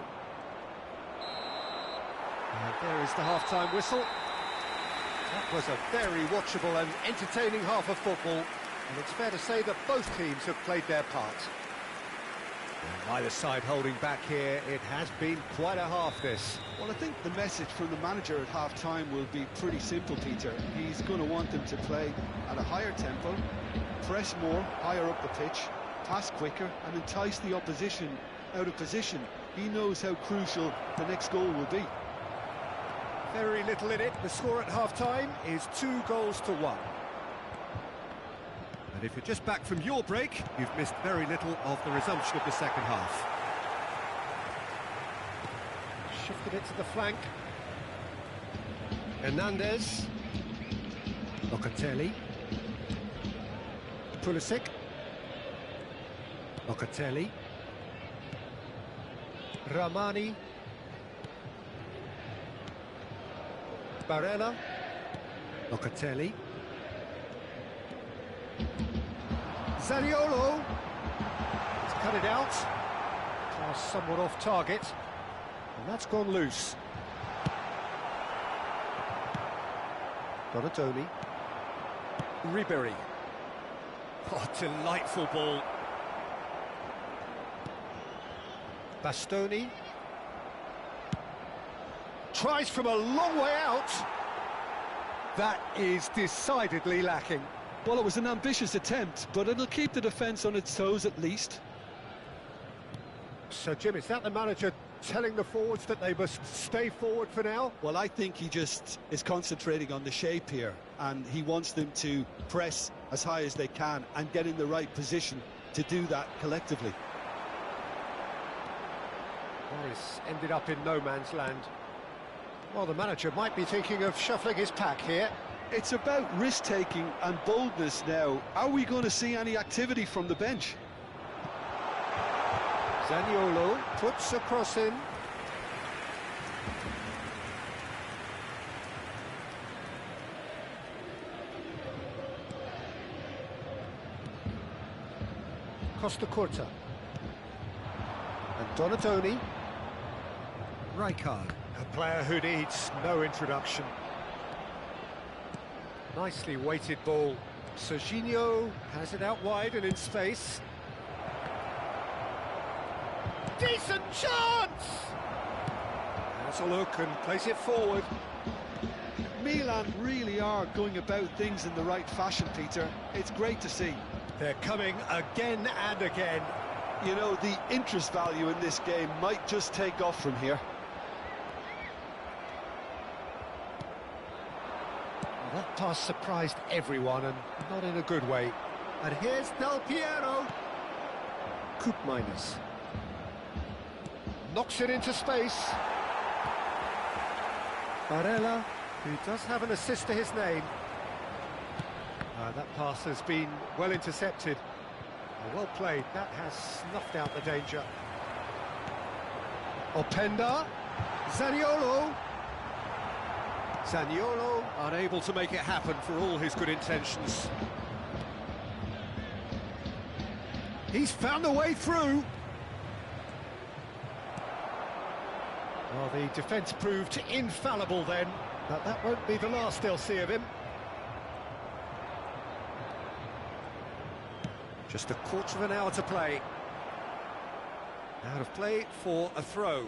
And there is the half-time whistle. That was a very watchable and entertaining half of football. And it's fair to say that both teams have played their part. And neither side holding back here. It has been quite a half, this. Well, I think the message from the manager at half-time will be pretty simple, Peter. He's going to want them to play at a higher tempo, press more, higher up the pitch, pass quicker, and entice the opposition out of position. He knows how crucial the next goal will be. Very little in it. The score at half-time is 2-1. And if you're just back from your break, you've missed very little of the resumption of the second half. Shifted it to the flank. Hernandez. Locatelli. Pulisic. Locatelli. Ramani. Barella. Locatelli. Zaniolo. He's cut it out. Pass somewhat off target. And that's gone loose. Donatoni. Ribery. Oh, delightful ball. Bastoni. Tries from a long way out. That is decidedly lacking. Well, it was an ambitious attempt, but it'll keep the defence on its toes at least. So, Jim, is that the manager telling the forwards that they must stay forward for now? Well, I think he just is concentrating on the shape here, and he wants them to press as high as they can and get in the right position to do that collectively. Morris ended up in no man's land. Well, the manager might be thinking of shuffling his pack here. It's about risk-taking and boldness now. Are we going to see any activity from the bench? Zaniolo puts a cross in. Costa Curta. And Donatoni. Rijkaard, a player who needs no introduction. Nicely weighted ball. Serginho has it out wide and in space. Decent chance! Has a look and plays it forward. Milan really are going about things in the right fashion, Peter. It's great to see. They're coming again and again. You know, the interest value in this game might just take off from here. Well, that pass surprised everyone, and not in a good way. And here's Del Piero. Koopmeiners. Knocks it into space. Barella, who does have an assist to his name. That pass has been well intercepted. Well played. That has snuffed out the danger. Openda. Zaniolo. Zaniolo unable to make it happen for all his good intentions. He's found a way through. Well, the defence proved infallible then, but that won't be the last they'll see of him. Just a quarter of an hour to play. Out of play for a throw.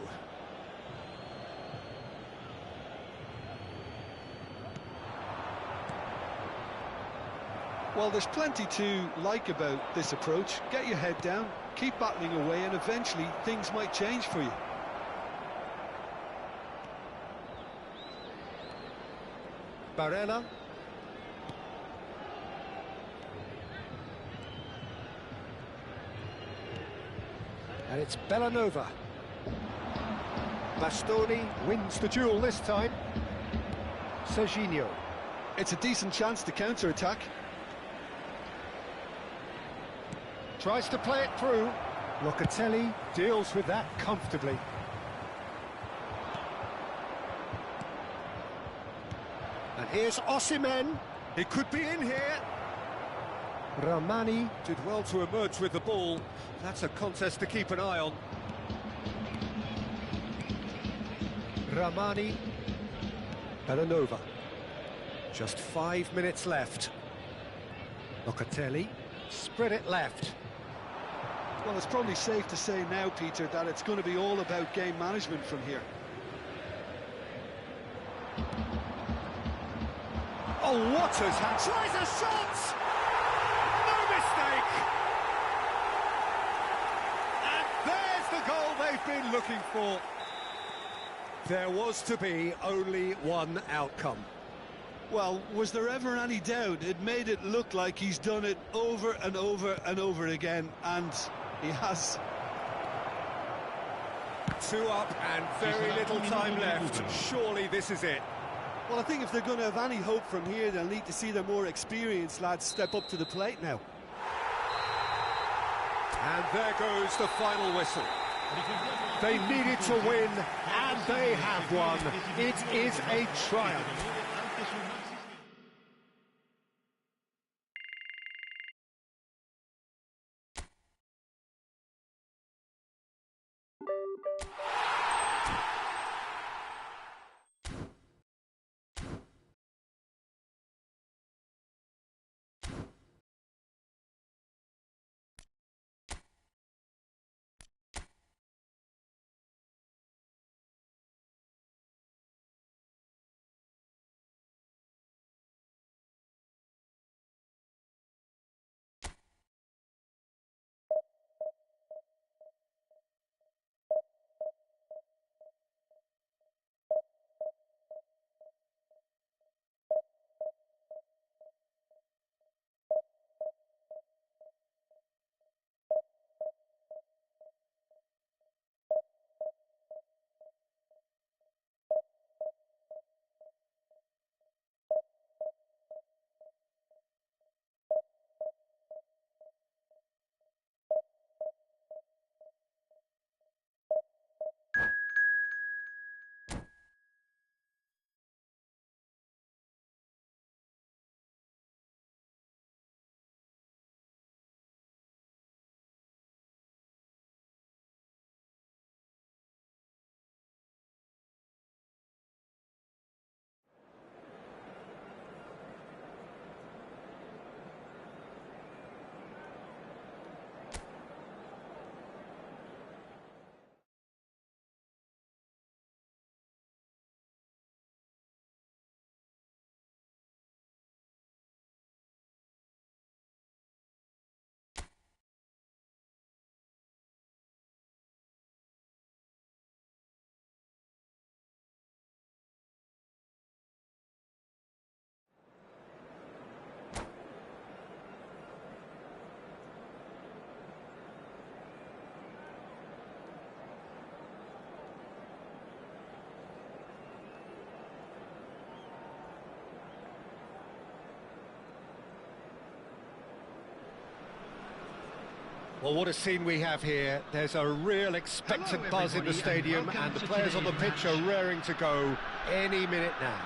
Well, there's plenty to like about this approach. Get your head down, keep battling away, and eventually things might change for you. Barella. And it's Bellanova. Bastoni wins the duel this time. Serginho. It's a decent chance to counter-attack. Tries to play it through. Locatelli deals with that comfortably. And here's Osimhen. He could be in here. Ramani did well to emerge with the ball. That's a contest to keep an eye on. Ramani. Bellanova. Just 5 minutes left. Locatelli. Spread it left. Well, it's probably safe to say now, Peter, that it's going to be all about game management from here. Oh, Waters tries a shot! No mistake! And there's the goal they've been looking for. There was to be only one outcome. Well, was there ever any doubt? It made it look like he's done it over and over and over again, and he has. 2 up and very little time left. Surely this is it. Well, I think if they're going to have any hope from here, they'll need to see their more experienced lads step up to the plate now. And there goes the final whistle. They needed to win, and they have won. It is a triumph. Well, what a scene we have here. There's a real expectant buzz in the stadium, and the players on the pitch are raring to go any minute now.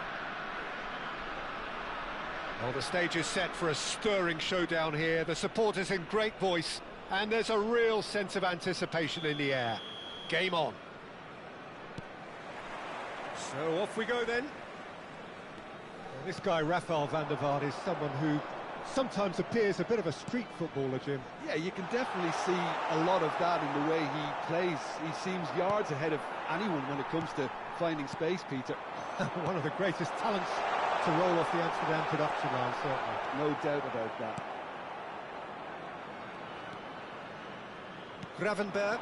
Well, the stage is set for a stirring showdown here. The supporters in great voice, and there's a real sense of anticipation in the air. Game on. So off we go then. Well, this guy, Rafael van der Vaart, is someone who sometimes appears a bit of a street footballer, Jim. Yeah, you can definitely see a lot of that in the way he plays. He seems yards ahead of anyone when it comes to finding space, Peter. One of the greatest talents to roll off the Amsterdam production line, certainly. No doubt about that. Gravenberg.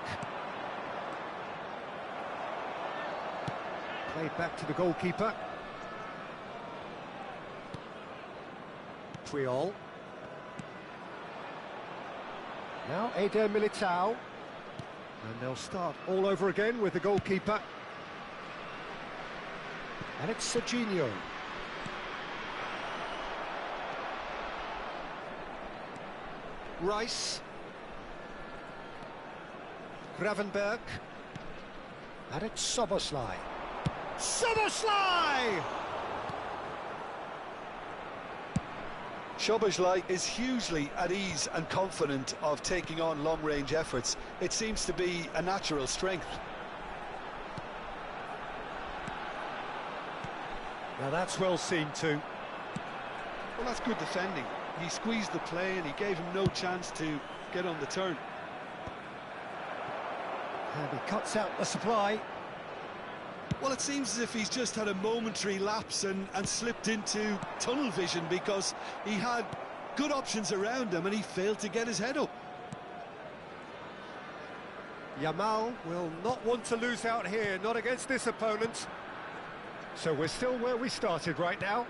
Played back to the goalkeeper. Puyol. Now Eder Militao. And they'll start all over again with the goalkeeper. And it's Serginho. Rice. Gravenberg. And it's Szoboszlai. Szoboszlai! Szoboszlai is hugely at ease and confident of taking on long-range efforts. It seems to be a natural strength. Now that's well seen too. Well, that's good defending. He squeezed the play and he gave him no chance to get on the turn. And he cuts out the supply. Well, it seems as if he's just had a momentary lapse and slipped into tunnel vision, because he had good options around him and he failed to get his head up. Yamal will not want to lose out here, not against this opponent. So we're still where we started right now.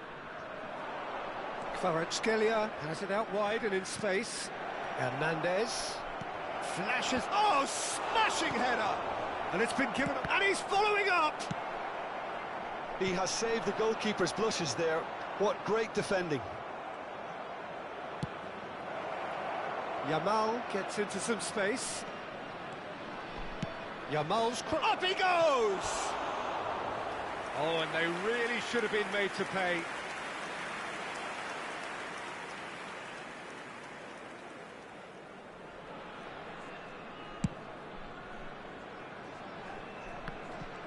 Kvaratskhelia has it out wide and in space. Hernandez flashes. Oh, smashing header! And it's been given, and he's following up! He has saved the goalkeeper's blushes there. What great defending. Yamal gets into some space. Yamal's up he goes! Oh, and they really should have been made to pay.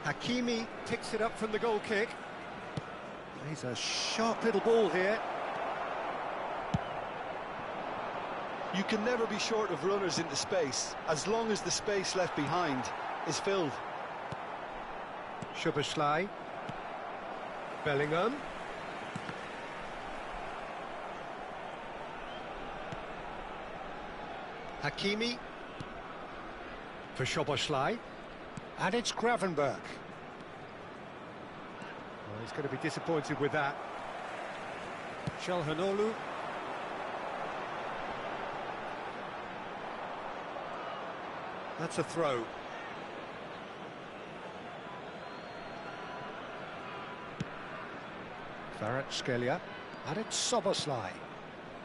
Hakimi picks it up from the goal kick. He's a sharp little ball here. You can never be short of runners into space, as long as the space left behind is filled. Szoboszlai. Bellingham. Hakimi. For Szoboszlai. And it's Gravenberch. Well, he's going to be disappointed with that. Çalhanoğlu. That's a throw. Kvaratskhelia. And it's Szoboszlai.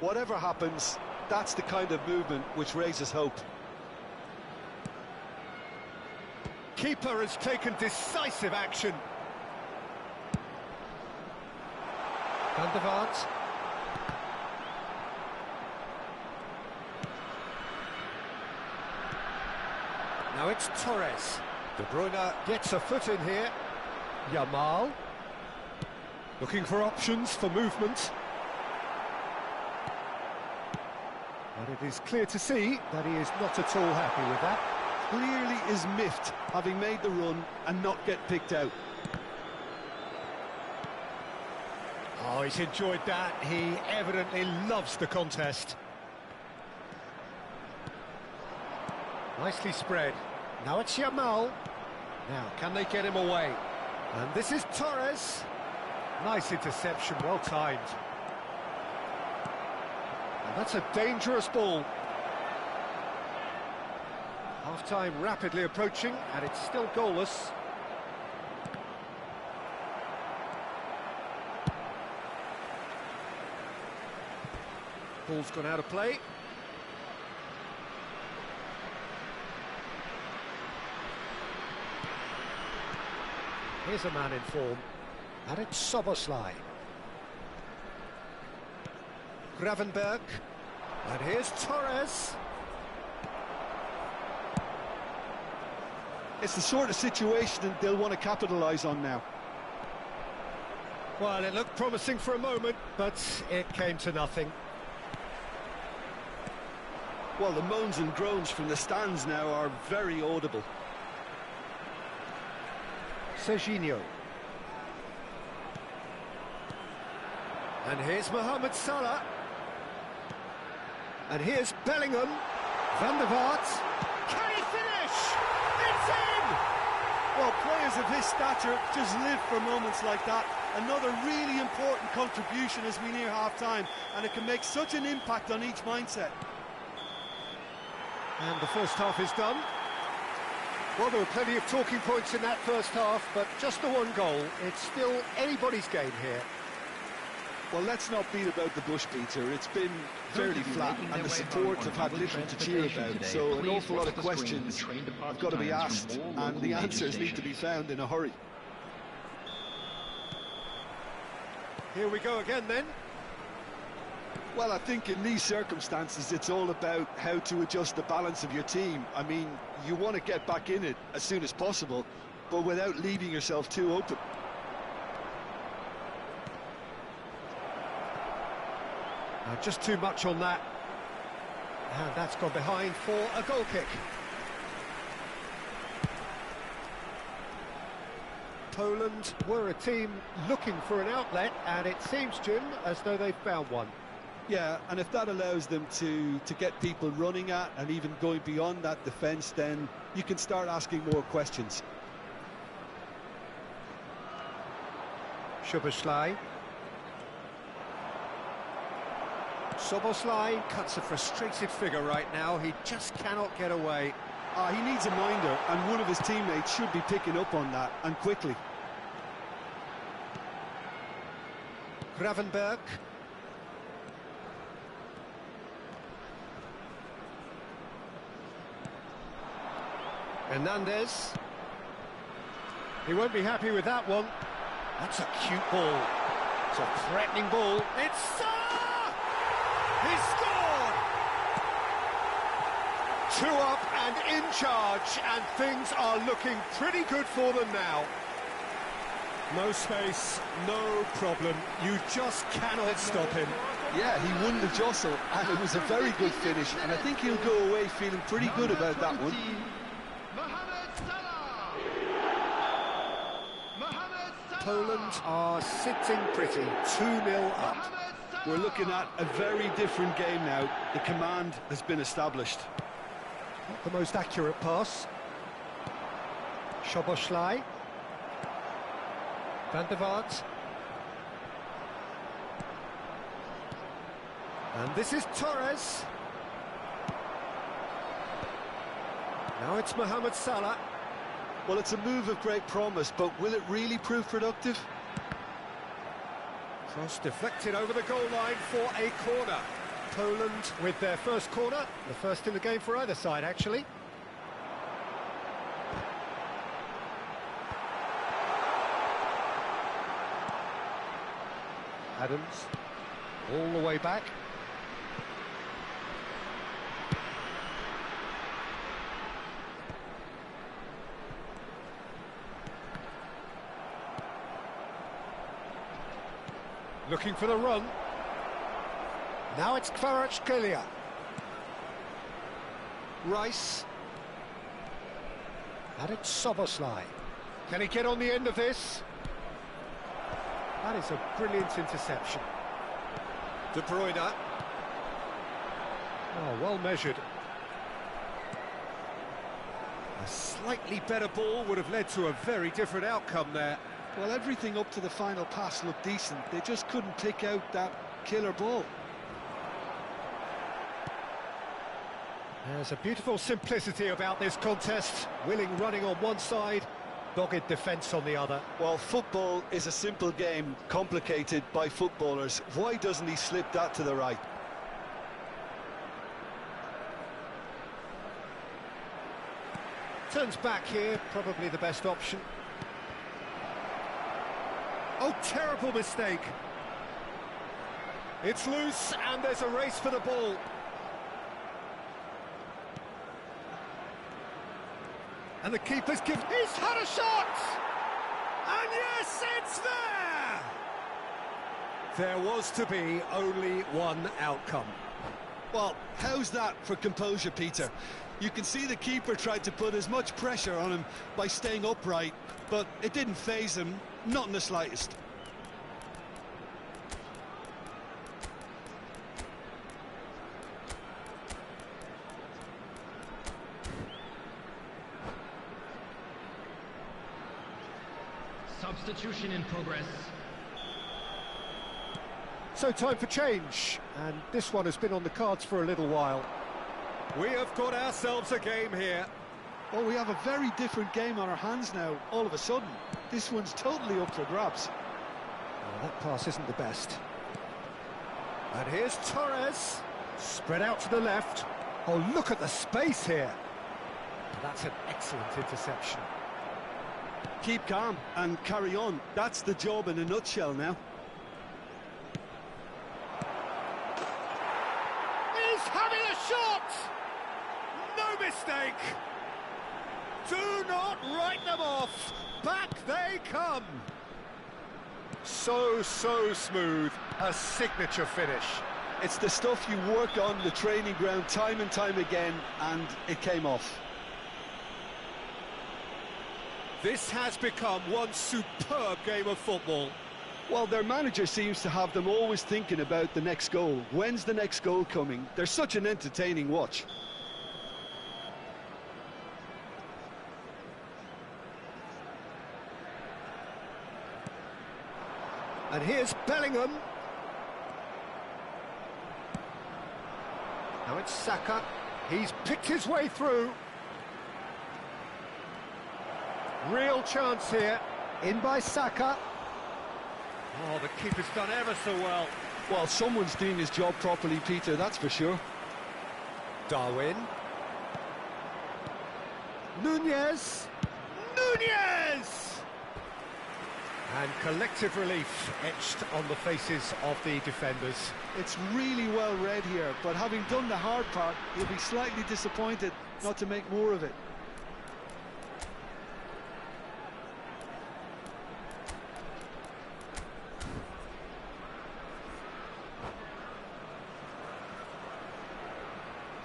Whatever happens, that's the kind of movement which raises hope. Keeper has taken decisive action. Van der Vaart. Now it's Torres. De Bruyne gets a foot in here. Yamal. Looking for options for movement. And it is clear to see that he is not at all happy with that. Clearly is miffed, having made the run and not get picked out. Oh, he's enjoyed that. He evidently loves the contest. Nicely spread. Now it's Yamal. Now, can they get him away? And this is Torres. Nice interception, well timed. And that's a dangerous ball. Half-time rapidly approaching, and it's still goalless. Ball's gone out of play. Here's a man in form, and it's Szoboszlai. Gravenberch, and here's Torres. It's the sort of situation that they'll want to capitalise on now. Well, it looked promising for a moment, but it came to nothing. Well, the moans and groans from the stands now are very audible. Serginho. And here's Mohamed Salah. And here's Bellingham. Van der Vaart. Can he finish? It's in! Well, players of his stature just live for moments like that. Another really important contribution as we near half-time, and it can make such an impact on each mindset. And the first half is done. Well, there were plenty of talking points in that first half, but just the one goal. It's still anybody's game here. Well, let's not beat about the bush, Peter. It's been fairly flat, and the support have had little to cheer about, so an awful lot of questions have got to be asked, and the answers need to be found in a hurry. Here we go again, then. Well, I think in these circumstances, it's all about how to adjust the balance of your team. I mean, you want to get back in it as soon as possible, but without leaving yourself too open. Just too much on that. And that's gone behind for a goal kick. Poland were a team looking for an outlet, and it seems, Jim, as though they've found one. Yeah, and if that allows them to get people running at and even going beyond that defence, then you can start asking more questions. Szoboszlai. Szoboszlai cuts a frustrated figure right now. He just cannot get away. He needs a minder, and one of his teammates should be picking up on that, and quickly. Gravenberg. Hernandez. He won't be happy with that one. That's a cute ball. It's a threatening ball. It's Salah! He scored! 2 up and in charge, and things are looking pretty good for them now. No space, no problem. You just cannot stop him. Yeah, he won the jostle, and it was a very good finish, and I think he'll go away feeling pretty good about that one. Poland are sitting pretty, 2-0 up. We're looking at a very different game now. The command has been established. Not the most accurate pass. Szoboszlai. Van der Vaart. And this is Torres. Now it's Mohamed Salah. Well, it's a move of great promise, but will it really prove productive? Cross deflected over the goal line for a corner. Poland with their first corner, the first in the game for either side, actually. Adams, all the way back. Looking for the run. Now it's Kvaratskhelia. Rice. And it's Szoboszlai. Can he get on the end of this? That is a brilliant interception. De Bruyne. Oh, well measured. A slightly better ball would have led to a very different outcome there. Well, everything up to the final pass looked decent. They just couldn't pick out that killer ball. There's a beautiful simplicity about this contest. Willing running on one side, dogged defence on the other. Well, football is a simple game, complicated by footballers. Why doesn't he slip that to the right? Turns back here, probably the best option. Oh, terrible mistake. It's loose, and there's a race for the ball. And the keeper's given... He's had a shot! And yes, it's there! There was to be only one outcome. Well, how's that for composure, Peter? You can see the keeper tried to put as much pressure on him by staying upright, but it didn't faze him, not in the slightest. Substitution in progress. So time for change, and this one has been on the cards for a little while. We have got ourselves a game here. Well, we have a very different game on our hands now, all of a sudden. This one's totally up for grabs. Well, that pass isn't the best. And here's Torres, spread out to the left. Oh, look at the space here. That's an excellent interception. Keep calm and carry on. That's the job in a nutshell now. He's having a shot! No mistake! Do not write them off! Back they come! So smooth. A signature finish. It's the stuff you work on the training ground time and time again, and it came off. This has become one superb game of football. Well, their manager seems to have them always thinking about the next goal. When's the next goal coming? They're such an entertaining watch. And here's Bellingham. Now it's Saka. He's picked his way through. Real chance here. In by Saka. Oh, the keeper's done ever so well. Well, someone's doing his job properly, Peter, that's for sure. Darwin. Nunez. Nunez! And collective relief etched on the faces of the defenders. It's really well read here, but having done the hard part, he'll be slightly disappointed not to make more of it.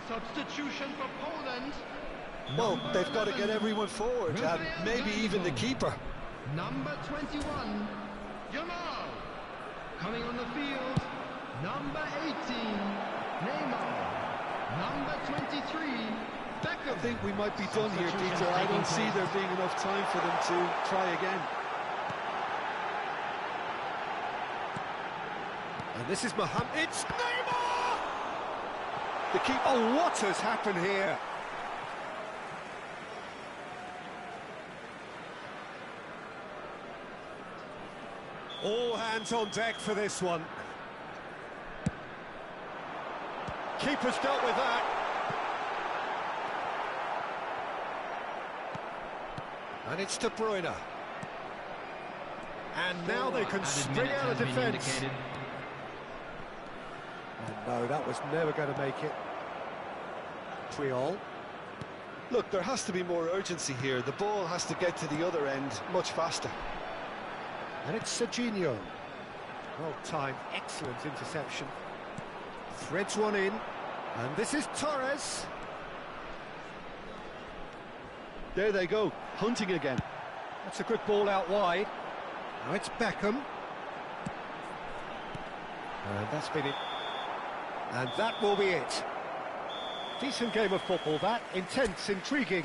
Substitution for Poland. Well, they've got to get everyone forward, and maybe even the keeper. Number 21, Jamal. Coming on the field, number 18, Neymar. Number 23, Beckham. I think we might be done here, Peter. I don't see there being enough time for them to try again. And this is Mohamed. It's Neymar! The keeper. Oh, what has happened here? All hands on deck for this one. Keeper's dealt with that. And it's De Bruyne. And now they can spring out of defence. And no, that was never going to make it. Triol. Look, there has to be more urgency here. The ball has to get to the other end much faster. And it's Serginho. Well timed, excellent interception. Threads one in. And this is Torres. There they go, hunting again. That's a good ball out wide. Now it's Beckham. And that's been it. And that will be it. Decent game of football, that. Intense, intriguing.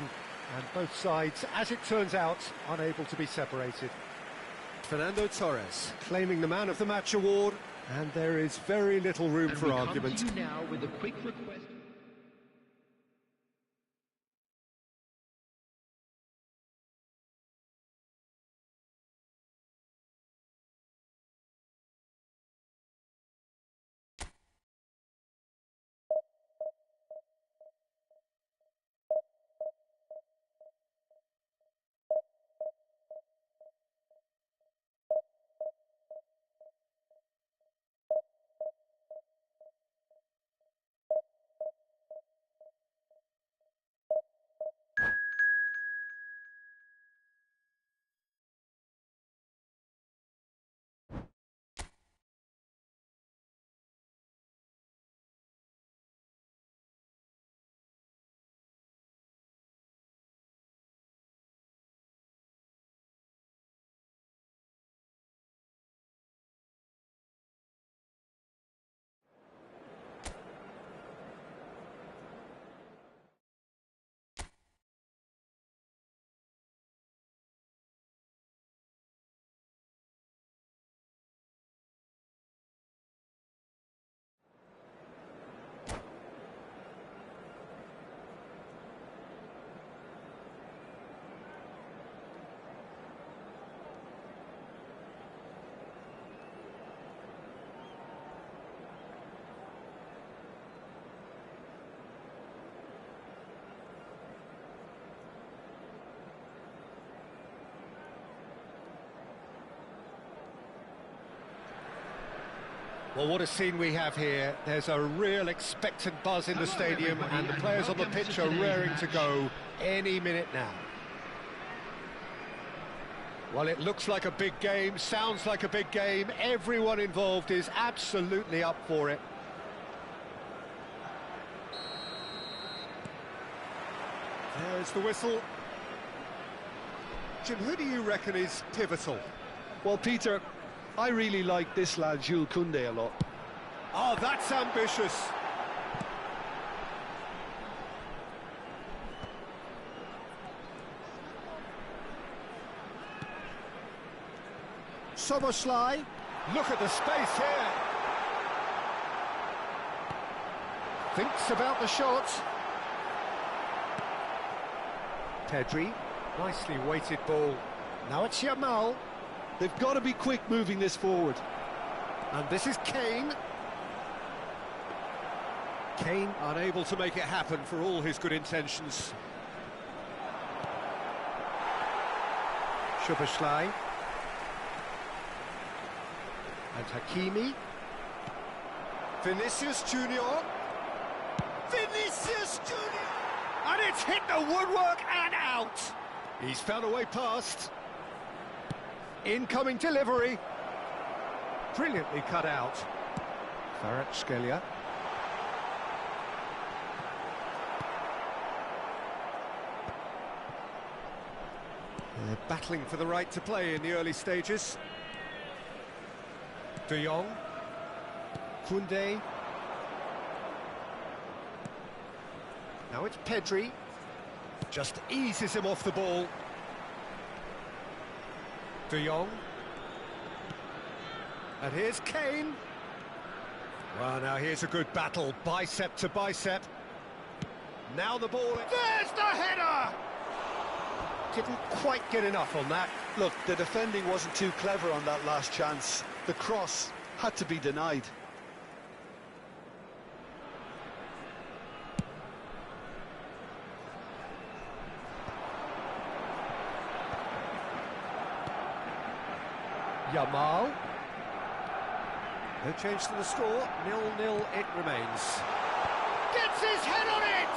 And both sides, as it turns out, unable to be separated. Fernando Torres claiming the Man of the Match award, and there is very little room for argument. Come to you now with a quick request. Well, what a scene we have here. There's a real expectant buzz in the stadium, and the players on the pitch are raring to go any minute now. Well, it looks like a big game, sounds like a big game. Everyone involved is absolutely up for it. There's the whistle. Jim, who do you reckon is pivotal? Well, Peter, I really like this lad, Jules Koundé, a lot. Oh, that's ambitious. Soboslai. Look at the space here. Thinks about the shot. Pedri. Nicely weighted ball. Now it's Yamal. They've got to be quick moving this forward. And this is Kane. Kane unable to make it happen for all his good intentions. Szoboszlai. And Hakimi. Vinicius Junior. Vinicius Junior! And it's hit the woodwork and out. He's found a way past. Incoming delivery. Brilliantly cut out. Kvaratskhelia. They're battling for the right to play in the early stages. De Jong. Koundé. Now it's Pedri. Just eases him off the ball. De Jong. And here's Kane. Well, now here's a good battle, bicep to bicep. Now the ball... There's the header! Didn't quite get enough on that. Look, the defending wasn't too clever on that last chance. The cross had to be denied. Yamal. No change to the score, 0-0 it remains. Gets his head on it!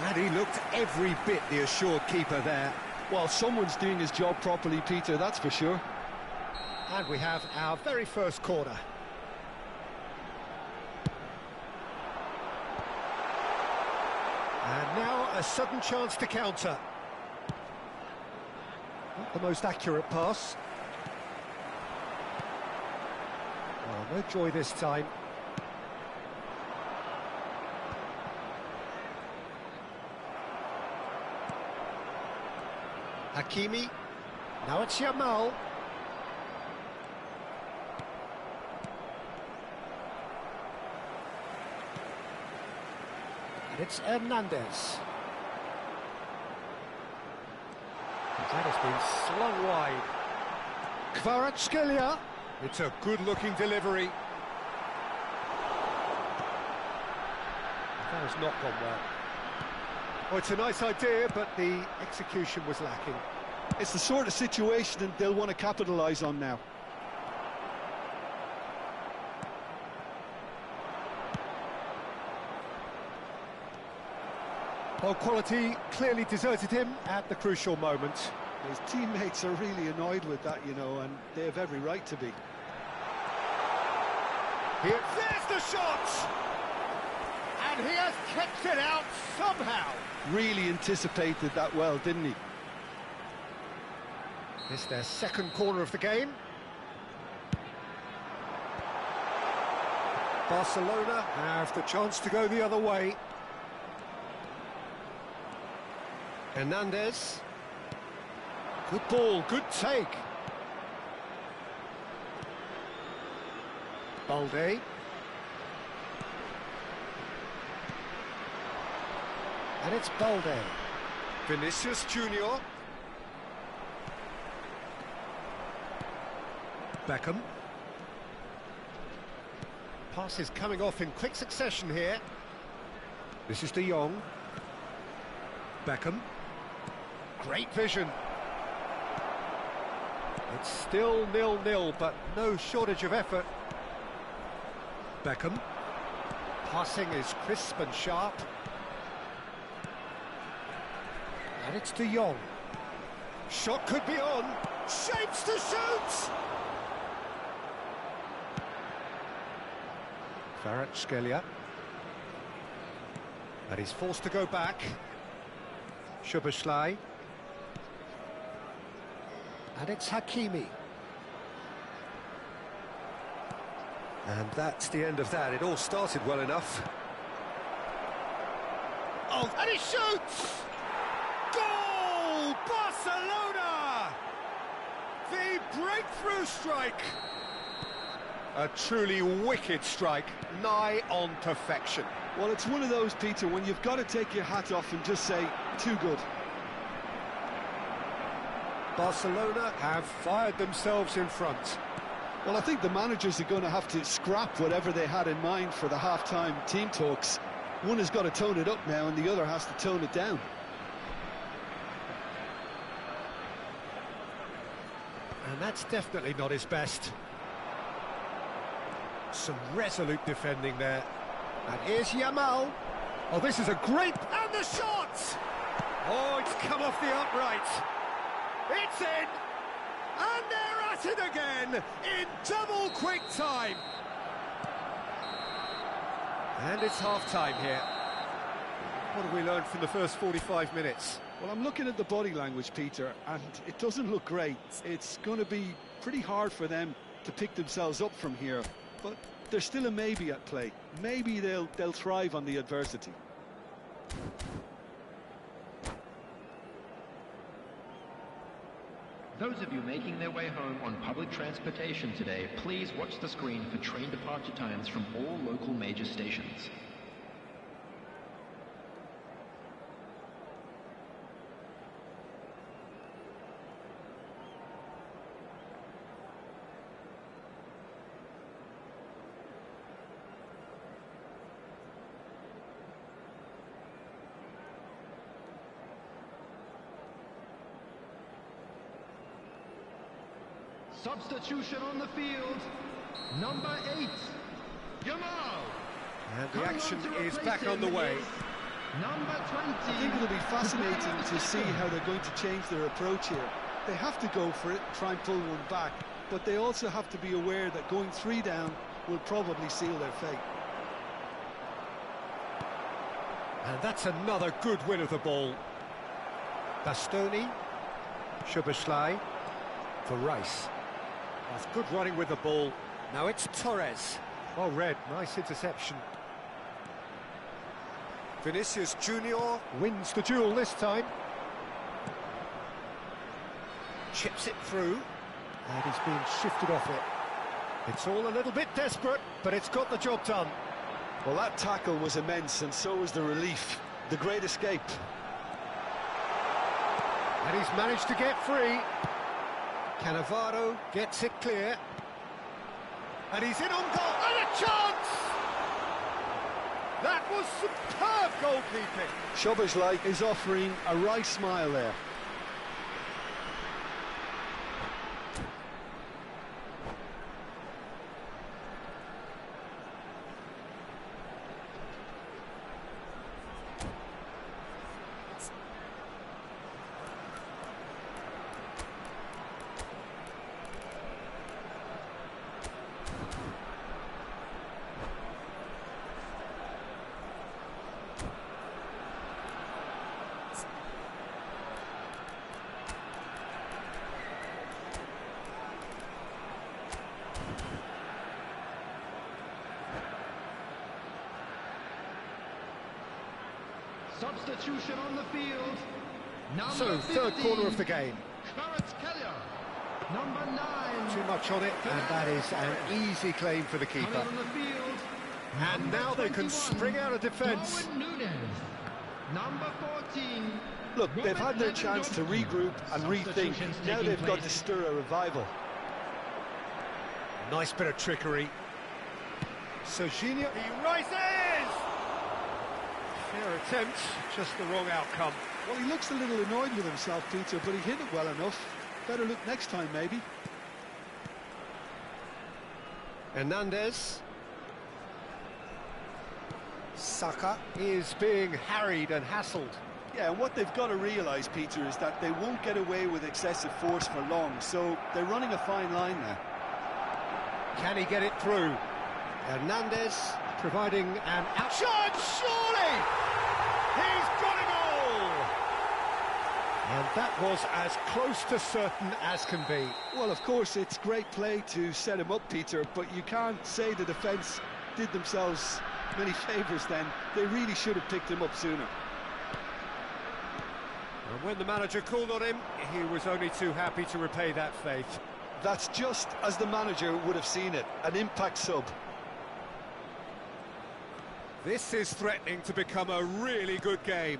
And he looked every bit the assured keeper there. Well, someone's doing his job properly, Peter, that's for sure. And we have our very first corner. And now a sudden chance to counter. Not the most accurate pass. Well, no joy this time. Hakimi. Now it's Yamal. And it's Hernandez. That has been slung wide. Kvaratskhelia. It's a good-looking delivery. That has not gone well. Oh, it's a nice idea, but the execution was lacking. It's the sort of situation that they'll want to capitalise on now. Well, quality clearly deserted him at the crucial moment. His teammates are really annoyed with that, you know, and they have every right to be. Here, there's the shot! And he has kept it out somehow. Really anticipated that well, didn't he? It's their second corner of the game. Barcelona have the chance to go the other way. Hernandez. Good ball, good take. Balde. And it's Balde. Vinicius Junior. Beckham. Passes coming off in quick succession here. This is De Jong. Beckham. Great vision. It's still 0-0, but no shortage of effort. Beckham. Passing is crisp and sharp. And it's De Jong. Shot could be on. Shapes to shoot! Kvaratskhelia. And he's forced to go back. Szoboszlai. And it's Hakimi. And that's the end of that. It all started well enough. Oh, and he shoots! Goal! Barcelona! The breakthrough strike! A truly wicked strike, nigh on perfection. Well, it's one of those, Peter, when you've got to take your hat off and just say, too good. Barcelona have fired themselves in front. Well, I think the managers are going to have to scrap whatever they had in mind for the half-time team talks. One has got to tone it up now and the other has to tone it down. And that's definitely not his best. Some resolute defending there. And here's Yamal. Oh, this is a great... And the shot! Oh, it's come off the upright. It's in! And they're at it again in double quick time. And it's half-time here. What have we learned from the first 45 minutes? Well, I'm looking at the body language, Peter, and it doesn't look great. It's going to be pretty hard for them to pick themselves up from here, but there's still a maybe at play. Maybe they'll thrive on the adversity. Those of you making their way home on public transportation today, please watch the screen for train departure times from all local major stations. Substitution on the field, number 8, Yamal. And the action is back on the way. Number 20. I think it'll be fascinating to see how they're going to change their approach here. They have to go for it, try and pull one back, but they also have to be aware that going 3 down will probably seal their fate. And that's another good win of the ball. Bastoni, Szoboszlai for Rice. That's good running with the ball. Now it's Torres. Well read, nice interception. Vinicius Junior wins the duel this time. Chips it through. And he's being shifted off it. It's all a little bit desperate, but it's got the job done. Well, that tackle was immense, and so was the relief. The great escape. And he's managed to get free. Cannavaro gets it clear. And he's in on goal. And a chance! That was superb goalkeeping. Szoboszlai is offering a wry smile there. Substitution on the field. So, third corner of the game. Number 9. Too much on it, and that is an easy claim for the keeper. On the field. And now they can spring out of defence. Number 14. Look, they've had their chance to regroup and rethink. Now they've got to stir a revival. Nice bit of trickery. Serginho, he rises! Fair attempt, just the wrong outcome. Well, he looks a little annoyed with himself, Peter, but he hit it well enough. Better look next time, maybe. Hernandez. Saka is being harried and hassled. Yeah, and what they've got to realise, Peter, is that they won't get away with excessive force for long, so they're running a fine line there. Can he get it through? Hernandez providing an out shot, surely! He's got a goal! And that was as close to certain as can be. Well, of course, it's great play to set him up, Peter, but you can't say the defence did themselves many favours then. They really should have picked him up sooner. And when the manager called on him, he was only too happy to repay that faith. That's just as the manager would have seen it, an impact sub. This is threatening to become a really good game.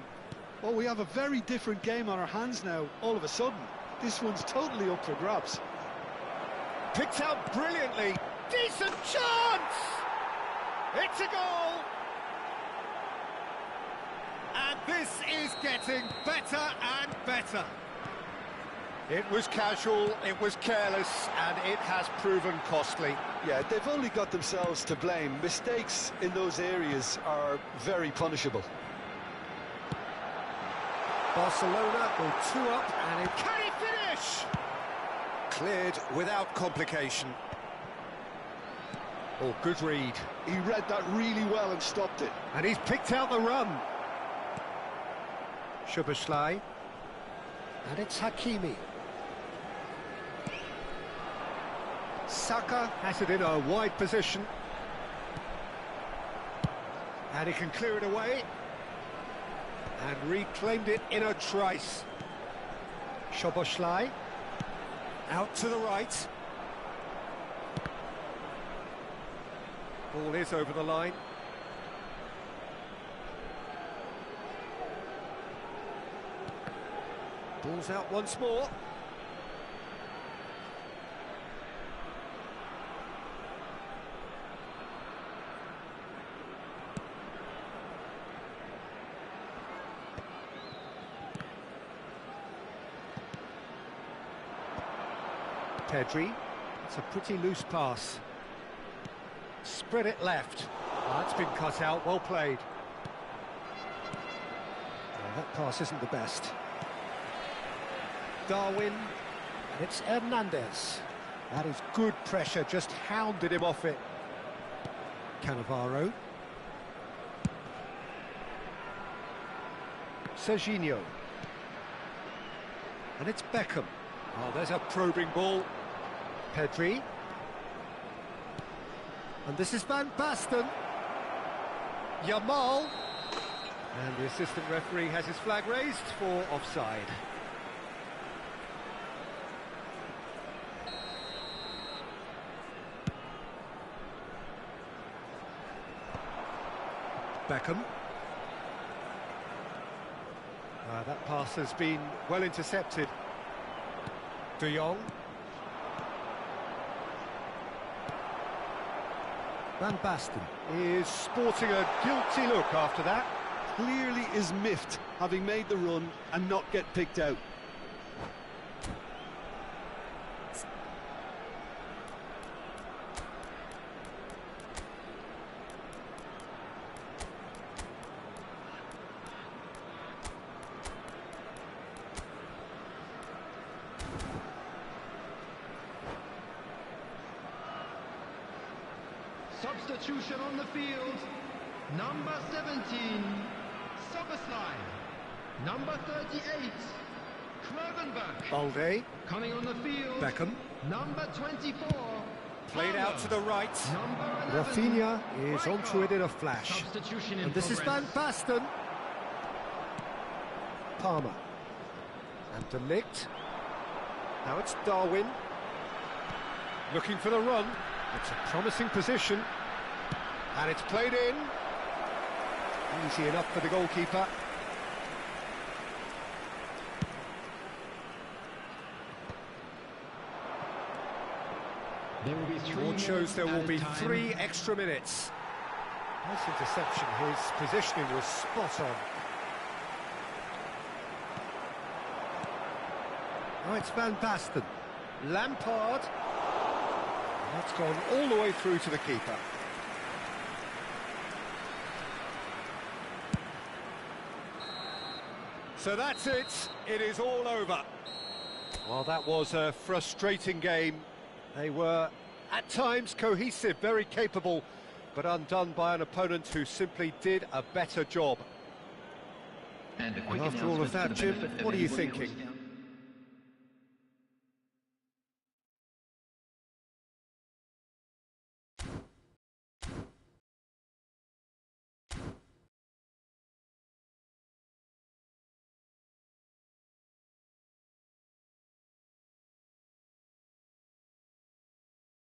Well, we have a very different game on our hands now, all of a sudden. This one's totally up for grabs. Picked out brilliantly. Decent chance! It's a goal! And this is getting better and better. It was casual, it was careless, and it has proven costly. Yeah, they've only got themselves to blame. Mistakes in those areas are very punishable. Barcelona go 2 up, and can he finish? Cleared without complication. Oh, good read. He read that really well and stopped it. And he's picked out the run. Szoboszlai. And it's Hakimi. Saka has it in a wide position. And he can clear it away. And reclaimed it in a trice. Szoboszlai. Out to the right. Ball is over the line. Ball's out once more. Pedri. It's a pretty loose pass. Spread it left. Oh, that's been cut out, well played. Oh, that pass isn't the best. Darwin, and it's Hernandez. That is good pressure, just hounded him off it. Cannavaro. Serginho. And it's Beckham. Oh, there's a probing ball. Pedri. And this is Van Basten. Yamal. And the assistant referee has his flag raised for offside. Beckham. That pass has been well intercepted. De Jong. Van Basten is sporting a guilty look after that. Clearly is miffed, having made the run and not get picked out. Substitution on the field. Number 17, Szoboszlai. Number 38, Krogenberg. Balde. Coming on the field. Beckham. Number 24. Played out to the right. Number 11, Rafinha is onto it in a flash. Substitution in And this is Van progress. Basten. Palmer. And De Ligt. Now it's Darwin. Looking for the run. It's a promising position. And it's played in. Easy enough for the goalkeeper. There will be Board shows there will be 3 extra minutes. Nice interception. His positioning was spot on. Now it's Van Basten. Lampard. That's gone all the way through to the keeper. So that's it. It is all over. Well, that was a frustrating game. They were, at times, cohesive, very capable, but undone by an opponent who simply did a better job. And a quick After all of announcement that, for the Jim, benefit of what are you anybody who thinking? was down